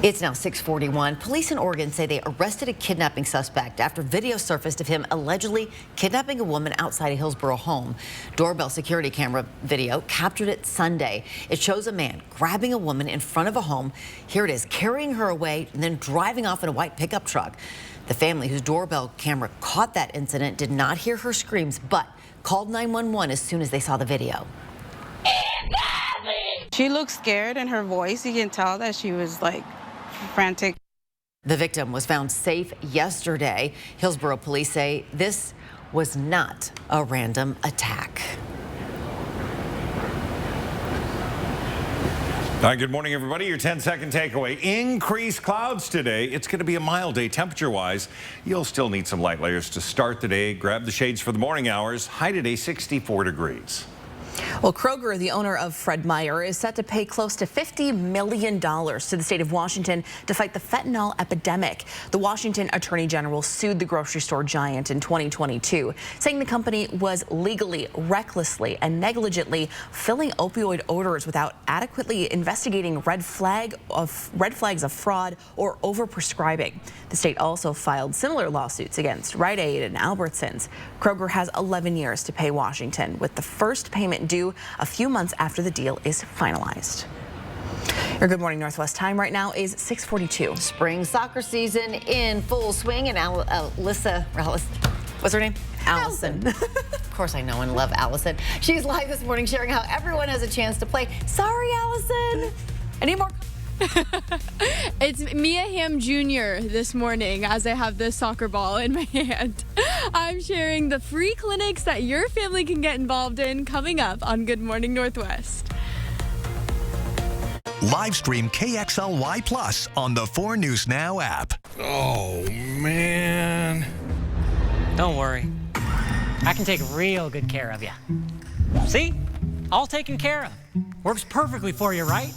It's now 6:41. Police in Oregon say they arrested a kidnapping suspect after video surfaced of him allegedly kidnapping a woman outside a Hillsboro home. Doorbell security camera video captured it Sunday. It shows a man grabbing a woman in front of a home. Here it is, carrying her away and then driving off in a white pickup truck. The family whose doorbell camera caught that incident did not hear her screams, but called 911 as soon as they saw the video. She looked scared in her voice. You can tell that she was like frantic. The victim was found safe yesterday. Hillsboro police say this was not a random attack. All right, good morning, everybody. Your 10-second takeaway. Increased clouds today. It's going to be a mild day temperature-wise. You'll still need some light layers to start the day. Grab the shades for the morning hours. High today, 64 degrees. Well, Kroger, the owner of Fred Meyer, is set to pay close to $50 million to the state of Washington to fight the fentanyl epidemic. The Washington Attorney General sued the grocery store giant in 2022, saying the company was legally, recklessly, and negligently filling opioid odors without adequately investigating red flags of fraud or overprescribing. The state also filed similar lawsuits against Rite Aid and Albertsons. Kroger has 11 years to pay Washington, with the first payment due a few months after the deal is finalized. Your Good Morning Northwest time right now is 6:42. Spring soccer season in full swing, and Alyssa, what's her name? Allison. Of course I know and love Allison. She's live this morning sharing how everyone has a chance to play. Sorry, Allison. Any more? It's Mia Hamm Jr. this morning as I have this soccer ball in my hand. I'm sharing the free clinics that your family can get involved in coming up on Good Morning Northwest. Live stream KXLY Plus on the 4 News Now app. Oh, man. Don't worry. I can take real good care of you. See? All taken care of. Works perfectly for you, right?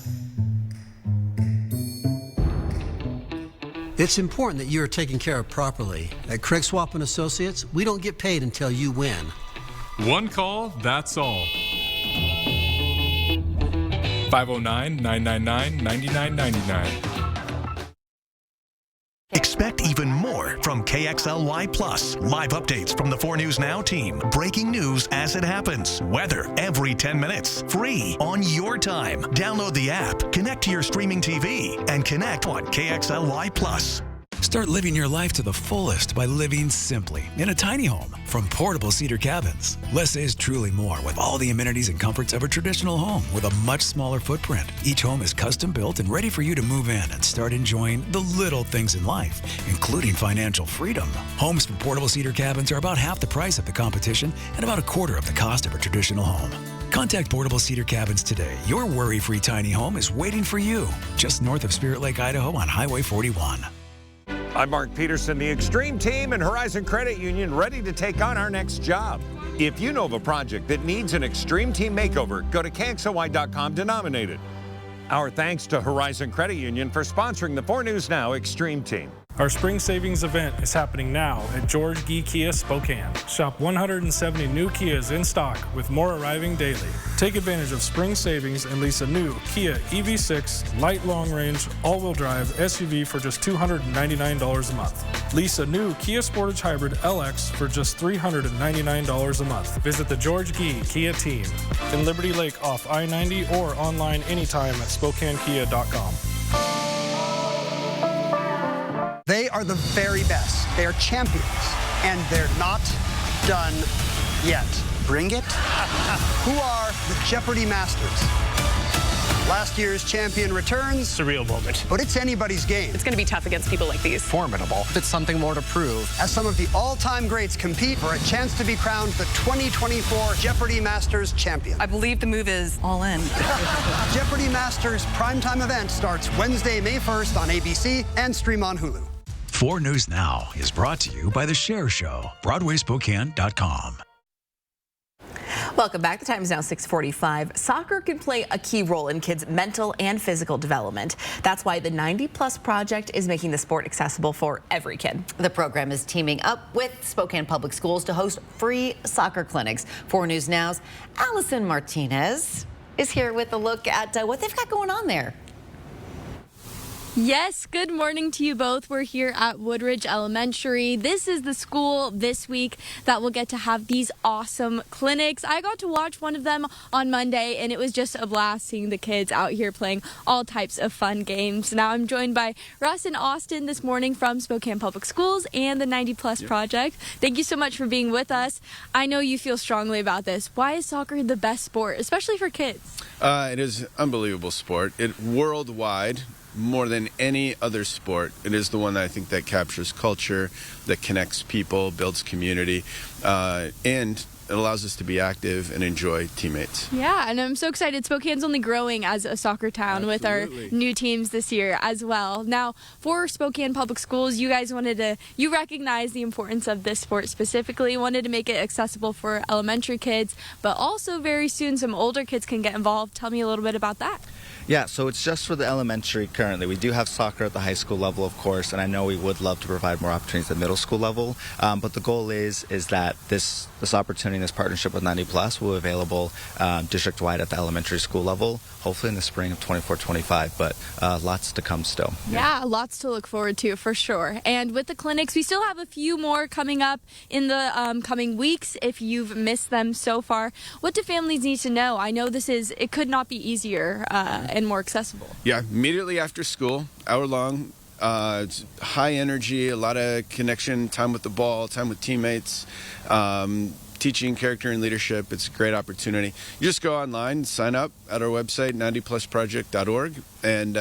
It's important that you are taken care of properly. At Craig Swap & Associates, we don't get paid until you win. One call, that's all. 509-999-9999. Expect even more from KXLY Plus. Live updates from the 4 News Now team. Breaking news as it happens. Weather every 10 minutes. Free on your time. Download the app, connect to your streaming TV, and connect on KXLY Plus. Start living your life to the fullest by living simply in a tiny home from Portable Cedar Cabins. Less is truly more with all the amenities and comforts of a traditional home with a much smaller footprint. Each home is custom built and ready for you to move in and start enjoying the little things in life, including financial freedom. Homes from Portable Cedar Cabins are about half the price of the competition and about a quarter of the cost of a traditional home. Contact Portable Cedar Cabins today. Your worry-free tiny home is waiting for you just north of Spirit Lake, Idaho on Highway 41. I'm Mark Peterson, the Extreme Team and Horizon Credit Union, ready to take on our next job. If you know of a project that needs an Extreme Team makeover, go to KXLY.com to nominate it. Our thanks to Horizon Credit Union for sponsoring the 4 News Now Extreme Team. Our spring savings event is happening now at George Gee Kia Spokane. Shop 170 new Kias in stock with more arriving daily. Take advantage of spring savings and lease a new Kia EV6 light long range all-wheel drive SUV for just $299 a month. Lease a new Kia Sportage Hybrid LX for just $399 a month. Visit the George Gee Kia team in Liberty Lake off I-90 or online anytime at SpokaneKia.com. They are the very best. They are champions, and they're not done yet. Bring it? Who are the Jeopardy Masters? Last year's champion returns. Surreal moment. But it's anybody's game. It's going to be tough against people like these. Formidable. It's something more to prove. As some of the all-time greats compete for a chance to be crowned the 2024 Jeopardy Masters champion. I believe the move is all in. Jeopardy Masters primetime event starts Wednesday, May 1st on ABC and stream on Hulu. 4 News Now is brought to you by The Share Show, BroadwaySpokane.com. Welcome back. The time is now 6:45. Soccer can play a key role in kids' mental and physical development. That's why the 90 Plus Project is making the sport accessible for every kid. The program is teaming up with Spokane Public Schools to host free soccer clinics. 4 News Now's Allison Martinez is here with a look at what they've got going on there. Yes, good morning to you both. We're here at Woodridge Elementary. This is the school this week that will get to have these awesome clinics. I got to watch one of them on Monday, and it was just a blast seeing the kids out here playing all types of fun games. Now I'm joined by Russ and Austin this morning from Spokane Public Schools and the 90 Plus Project. Thank you so much for being with us. I know you feel strongly about this. Why is soccer the best sport, especially for kids? It is an unbelievable sport. Worldwide, more than any other sport, it is the one that I think that captures culture, that connects people, builds community, and it allows us to be active and enjoy teammates. Yeah, and I'm so excited. Spokane's only growing as a soccer town with our new teams this year as well. Now, for Spokane Public Schools, you guys you recognize the importance of this sport specifically, wanted to make it accessible for elementary kids, but also very soon some older kids can get involved. Tell me a little bit about that. Yeah, so it's just for the elementary currently. We do have soccer at the high school level, of course, and I know we would love to provide more opportunities at the middle school level. But the goal is that this opportunity, this partnership with 90 Plus will be available district-wide at the elementary school level, hopefully in the spring of 24-25, but lots to come still. Yeah, lots to look forward to for sure. And with the clinics, we still have a few more coming up in the coming weeks if you've missed them so far. What do families need to know? I know it could not be easier and more accessible. Yeah, immediately after school, hour long, it's high energy, a lot of connection, time with the ball, time with teammates, teaching character and leadership. It's a great opportunity. You just go online, sign up at our website, 90plusproject.org, and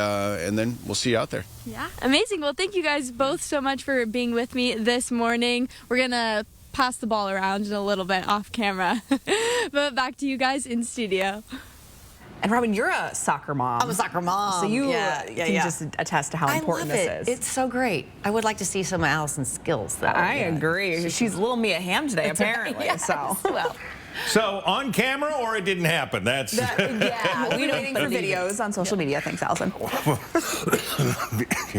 then we'll see you out there. Yeah, amazing. Well, thank you guys both so much for being with me this morning. We're going to pass the ball around in a little bit off camera, but back to you guys in studio. And Robin, you're a soccer mom. I'm a soccer mom. So you can just attest to how important this is. It's so great. I would like to see some of Allison's skills, though. I agree. She's little Mia Hamm today, apparently. Yes. So on camera, or it didn't happen? Yeah, we're waiting for videos on social media. Thanks, Allison.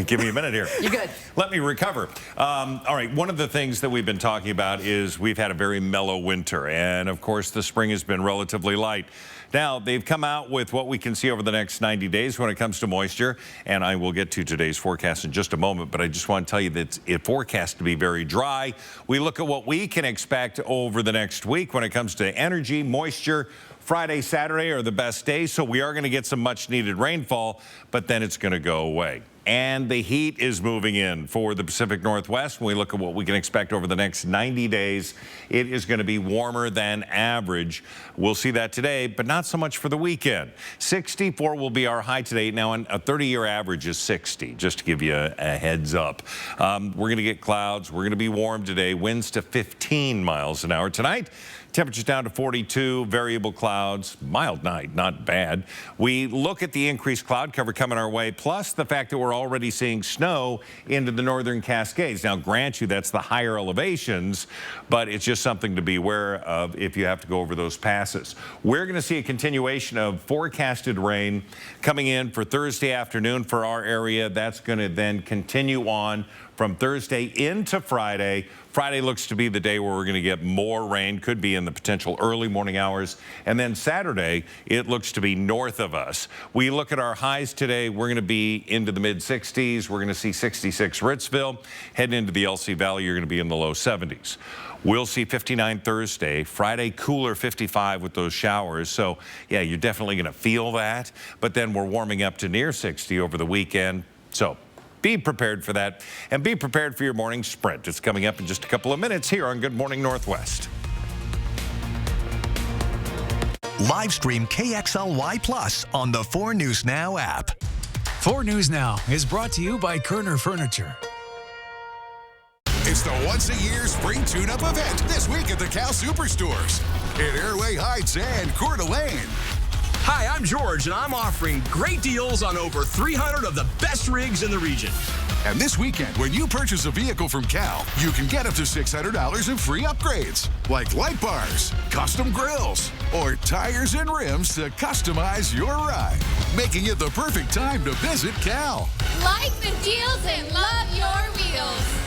Give me a minute here. You're good. Let me recover. All right, one of the things that we've been talking about is we've had a very mellow winter, and of course the spring has been relatively light. Now, they've come out with what we can see over the next 90 days when it comes to moisture, and I will get to today's forecast in just a moment, but I just want to tell you that it forecasts to be very dry. We look at what we can expect over the next week when it comes to energy, moisture. Friday, Saturday are the best days, so we are going to get some much-needed rainfall, but then it's going to go away. And the heat is moving in for the Pacific Northwest. When we look at what we can expect over the next 90 days, it is going to be warmer than average. We'll see that today, but not so much for the weekend. 64 will be our high today. Now, a 30-year average is 60, just to give you a heads up. We're going to get clouds. We're going to be warm today. Winds to 15 miles an hour. Tonight, temperatures down to 42, variable clouds, mild night, not bad. We look at the increased cloud cover coming our way, plus the fact that we're already seeing snow into the northern Cascades. Now, grant you, that's the higher elevations, but it's just something to be aware of if you have to go over those passes. We're going to see a continuation of forecasted rain coming in for Thursday afternoon for our area. That's going to then continue on from Thursday into Friday. Friday looks to be the day where we're going to get more rain, could be in the potential early morning hours. And then Saturday, it looks to be north of us. We look at our highs today, we're going to be into the mid-60s. We're going to see 66 Ritzville. Heading into the LC Valley, you're going to be in the low 70s. We'll see 59 Thursday. Friday, cooler 55 with those showers. So, yeah, you're definitely going to feel that. But then we're warming up to near 60 over the weekend. So be prepared for that, and be prepared for your morning sprint. It's coming up in just a couple of minutes here on Good Morning Northwest. Live stream KXLY Plus on the 4 News Now app. 4 News Now is brought to you by Kerner Furniture. It's the once-a-year spring tune-up event this week at the Cal Superstores in Airway Heights and Coeur d'Alene. Hi, I'm George, and I'm offering great deals on over 300 of the best rigs in the region. And this weekend, when you purchase a vehicle from Cal, you can get up to $600 in free upgrades, like light bars, custom grills, or tires and rims to customize your ride, making it the perfect time to visit Cal. Like the deals and love your wheels.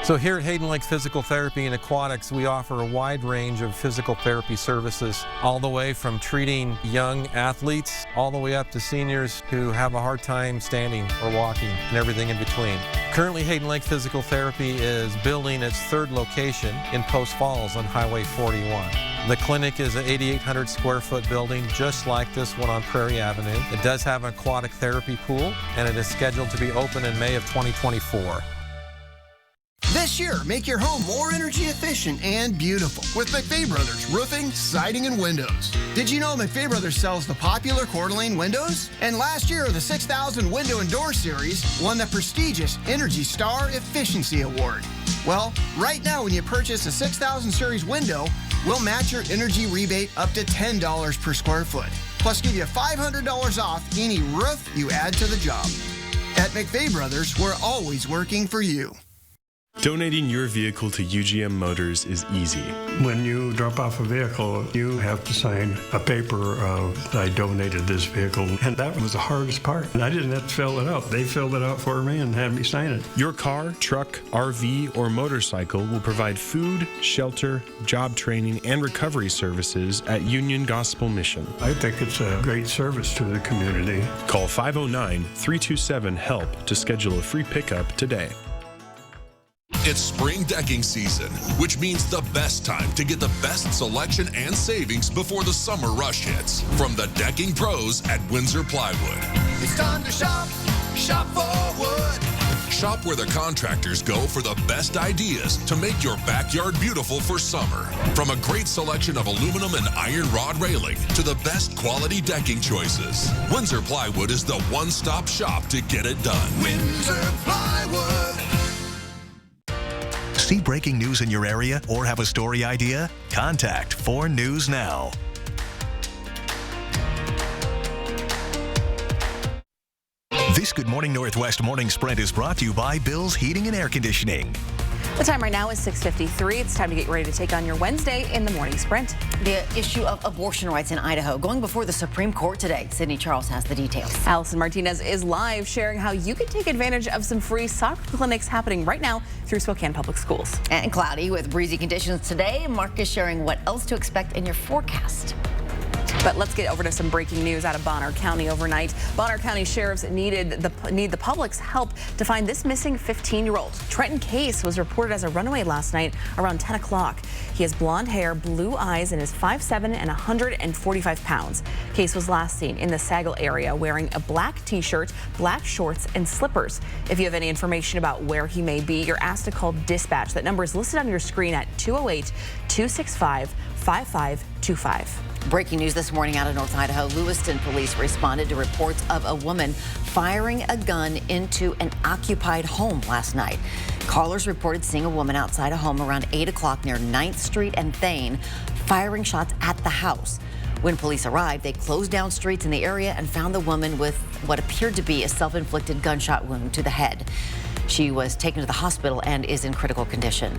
So here at Hayden Lake Physical Therapy and Aquatics, we offer a wide range of physical therapy services, all the way from treating young athletes, all the way up to seniors who have a hard time standing or walking, and everything in between. Currently, Hayden Lake Physical Therapy is building its 3rd location in Post Falls on Highway 41. The clinic is an 8,800 square foot building, just like this one on Prairie Avenue. It does have an aquatic therapy pool, and it is scheduled to be open in May of 2024. This year, make your home more energy efficient and beautiful with McVey Brothers Roofing, Siding, and Windows. Did you know McVey Brothers sells the popular Coeur d'Alene windows? And last year, the 6,000 Window and Door Series won the prestigious Energy Star Efficiency Award. Well, right now, when you purchase a 6,000 Series window, we'll match your energy rebate up to $10 per square foot, plus give you $500 off any roof you add to the job. At McVey Brothers, we're always working for you. Donating your vehicle to UGM Motors is easy. When you drop off a vehicle, you have to sign a paper of, I donated this vehicle, and that was the hardest part. And I didn't have to fill it out. They filled it out for me and had me sign it. Your car, truck, RV, or motorcycle will provide food, shelter, job training, and recovery services at Union Gospel Mission. I think it's a great service to the community. Call 509-327-HELP to schedule a free pickup today. It's spring decking season, which means the best time to get the best selection and savings before the summer rush hits. From the decking pros at Windsor Plywood. It's time to shop, shop for wood. Shop where the contractors go for the best ideas to make your backyard beautiful for summer. From a great selection of aluminum and iron rod railing to the best quality decking choices, Windsor Plywood is the one-stop shop to get it done. Windsor Plywood. See breaking news in your area or have a story idea? Contact 4 News Now. This Good Morning Northwest Morning Sprint is brought to you by Bill's Heating and Air Conditioning. The time right now is 6:53. It's time to get ready to take on your Wednesday in the morning sprint. The issue of abortion rights in Idaho going before the Supreme Court today. Sydney Charles has the details. Allison Martinez is live sharing how you can take advantage of some free soccer clinics happening right now through Spokane Public Schools. And cloudy with breezy conditions today. Mark is sharing what else to expect in your forecast. But let's get over to some breaking news out of Bonner County overnight. Bonner County sheriffs need the public's help to find this missing 15-year-old. Trenton Case was reported as a runaway last night around 10 o'clock. He has blonde hair, blue eyes, and is 5'7" and 145 pounds. Case was last seen in the Sagal area wearing a black t-shirt, black shorts, and slippers. If you have any information about where he may be, you're asked to call dispatch. That number is listed on your screen at 208-265-5525. Breaking news this morning out of North Idaho. Lewiston police responded to reports of a woman firing a gun into an occupied home last night. Callers reported seeing a woman outside a home around 8 o'clock near 9th Street and Thane, firing shots at the house. When police arrived, they closed down streets in the area and found the woman with what appeared to be a self-inflicted gunshot wound to the head. She was taken to the hospital and is in critical condition.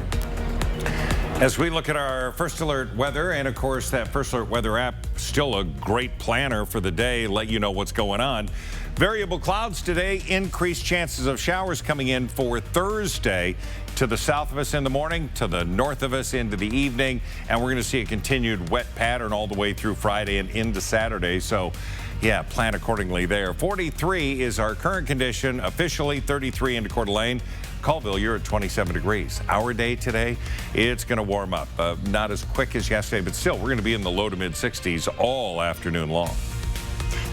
As we look at our First Alert weather, and of course that First Alert weather app, still a great planner for the day, let you know what's going on. Variable clouds today, increased chances of showers coming in for Thursday. To the south of us in the morning, to the north of us into the evening, and we're going to see a continued wet pattern all the way through Friday and into Saturday. So yeah, plan accordingly there. 43 is our current condition, officially 33 into Coeur d'Alene. Colville, you're at 27 degrees. Our day today, it's going to warm up. Not as quick as yesterday, but still, we're going to be in the low to mid 60s all afternoon long.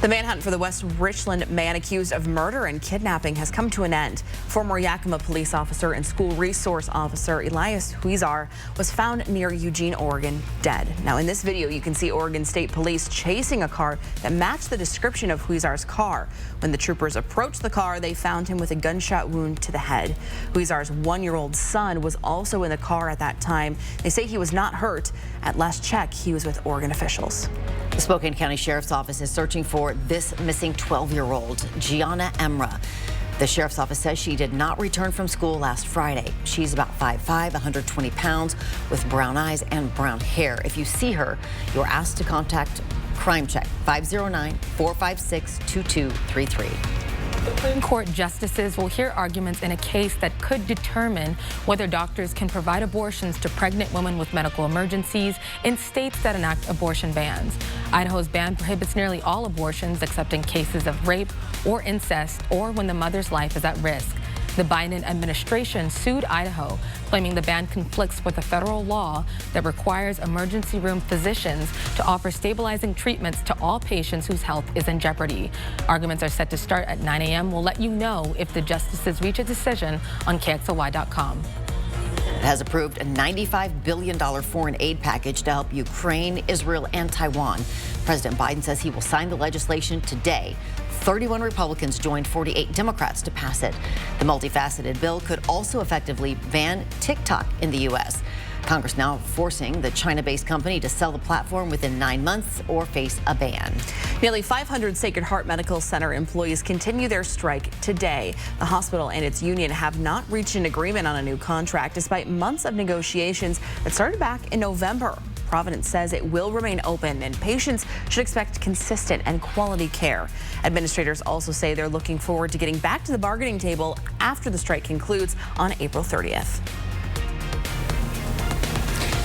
The manhunt for the West Richland man accused of murder and kidnapping has come to an end. Former Yakima police officer and school resource officer Elias Huizar was found near Eugene, Oregon, dead. Now, in this video, you can see Oregon State Police chasing a car that matched the description of Huizar's car. When the troopers approached the car, they found him with a gunshot wound to the head. Huizar's 1-year-old son was also in the car at that time. They say he was not hurt. At last check, he was with Oregon officials. The Spokane County Sheriff's Office is searching for this missing 12-year-old, Gianna Emra. The Sheriff's Office says she did not return from school last Friday. She's about 5'5", 120 pounds, with brown eyes and brown hair. If you see her, you're asked to contact Crime Check, 509-456-2233. Supreme Court justices will hear arguments in a case that could determine whether doctors can provide abortions to pregnant women with medical emergencies in states that enact abortion bans. Idaho's ban prohibits nearly all abortions except in cases of rape or incest or when the mother's life is at risk. The Biden administration sued Idaho, claiming the ban conflicts with a federal law that requires emergency room physicians to offer stabilizing treatments to all patients whose health is in jeopardy. Arguments are set to start at 9 a.m. We'll let you know if the justices reach a decision on KXLY.com. It has approved a $95 billion foreign aid package to help Ukraine, Israel, and Taiwan. President Biden says he will sign the legislation today. 31 Republicans joined 48 Democrats to pass it. The multifaceted bill could also effectively ban TikTok in the U.S. Congress now forcing the China-based company to sell the platform within 9 months or face a ban. Nearly 500 Sacred Heart Medical Center employees continue their strike today. The hospital and its union have not reached an agreement on a new contract despite months of negotiations that started back in November. Providence says it will remain open and patients should expect consistent and quality care. Administrators also say they're looking forward to getting back to the bargaining table after the strike concludes on April 30th.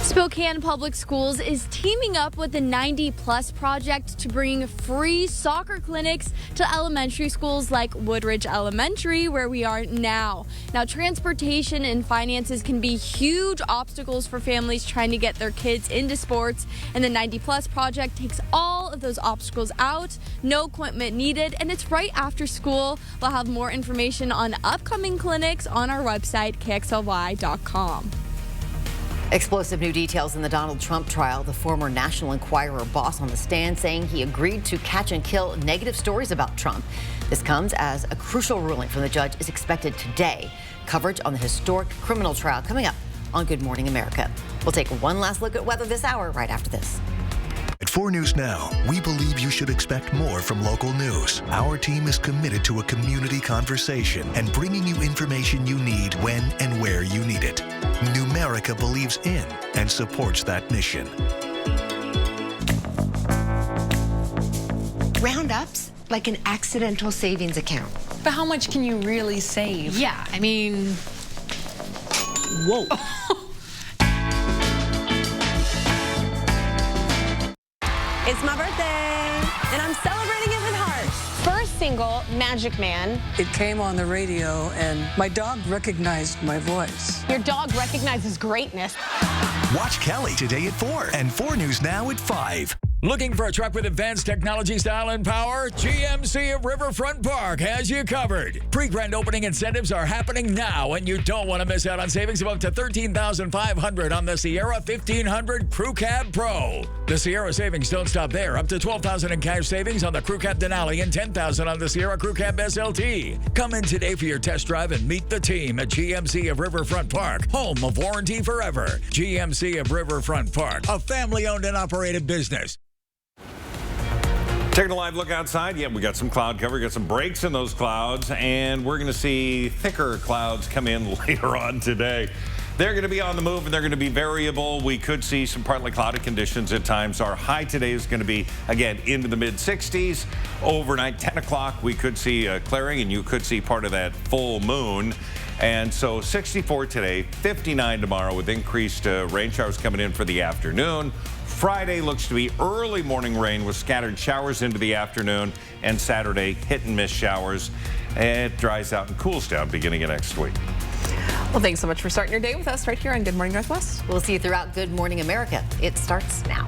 Spokane Public Schools is teaming up with the 90 Plus Project to bring free soccer clinics to elementary schools like Woodridge Elementary, where we are now. Now, transportation and finances can be huge obstacles for families trying to get their kids into sports, and the 90 Plus Project takes all of those obstacles out, no equipment needed, and it's right after school. We'll have more information on upcoming clinics on our website, KXLY.com. Explosive new details in the Donald Trump trial. The former National Enquirer boss on the stand saying he agreed to catch and kill negative stories about Trump. This comes as a crucial ruling from the judge is expected today. Coverage on the historic criminal trial coming up on Good Morning America. We'll take one last look at weather this hour right after this. At 4 News Now, we believe you should expect more from local news. Our team is committed to a community conversation and bringing you information you need when and where you need it. Numerica believes in and supports that mission. Roundup's like an accidental savings account. But how much can you really save? Yeah, I mean, whoa. It's my birthday, and I'm celebrating it with heart. First single, Magic Man. It came on the radio, and my dog recognized my voice. Your dog recognizes greatness. Watch Kelly today at 4 and 4 News Now at 5. Looking for a truck with advanced technology, style, and power? GMC of Riverfront Park has you covered. Pre-grand opening incentives are happening now, and you don't want to miss out on savings of up to $13,500 on the Sierra 1500 Crew Cab Pro. The Sierra savings don't stop there. Up to $12,000 in cash savings on the Crew Cab Denali and $10,000 on the Sierra Crew Cab SLT. Come in today for your test drive and meet the team at GMC of Riverfront Park, home of warranty forever. GMC of Riverfront Park, a family-owned and operated business. Taking a live look outside. Yeah, we got some cloud cover, got some breaks in those clouds, and we're going to see thicker clouds come in later on today. They're going to be on the move, and they're going to be variable. We could see some partly cloudy conditions at times. Our high today is going to be, again, into the mid-60s. Overnight, 10 o'clock, we could see clearing, and you could see part of that full moon. And so 64 today, 59 tomorrow with increased rain showers coming in for the afternoon. Friday looks to be early morning rain with scattered showers into the afternoon, and Saturday hit and miss showers. It dries out and cools down beginning of next week. Well, thanks so much for starting your day with us right here on Good Morning Northwest. We'll see you throughout Good Morning America. It starts now.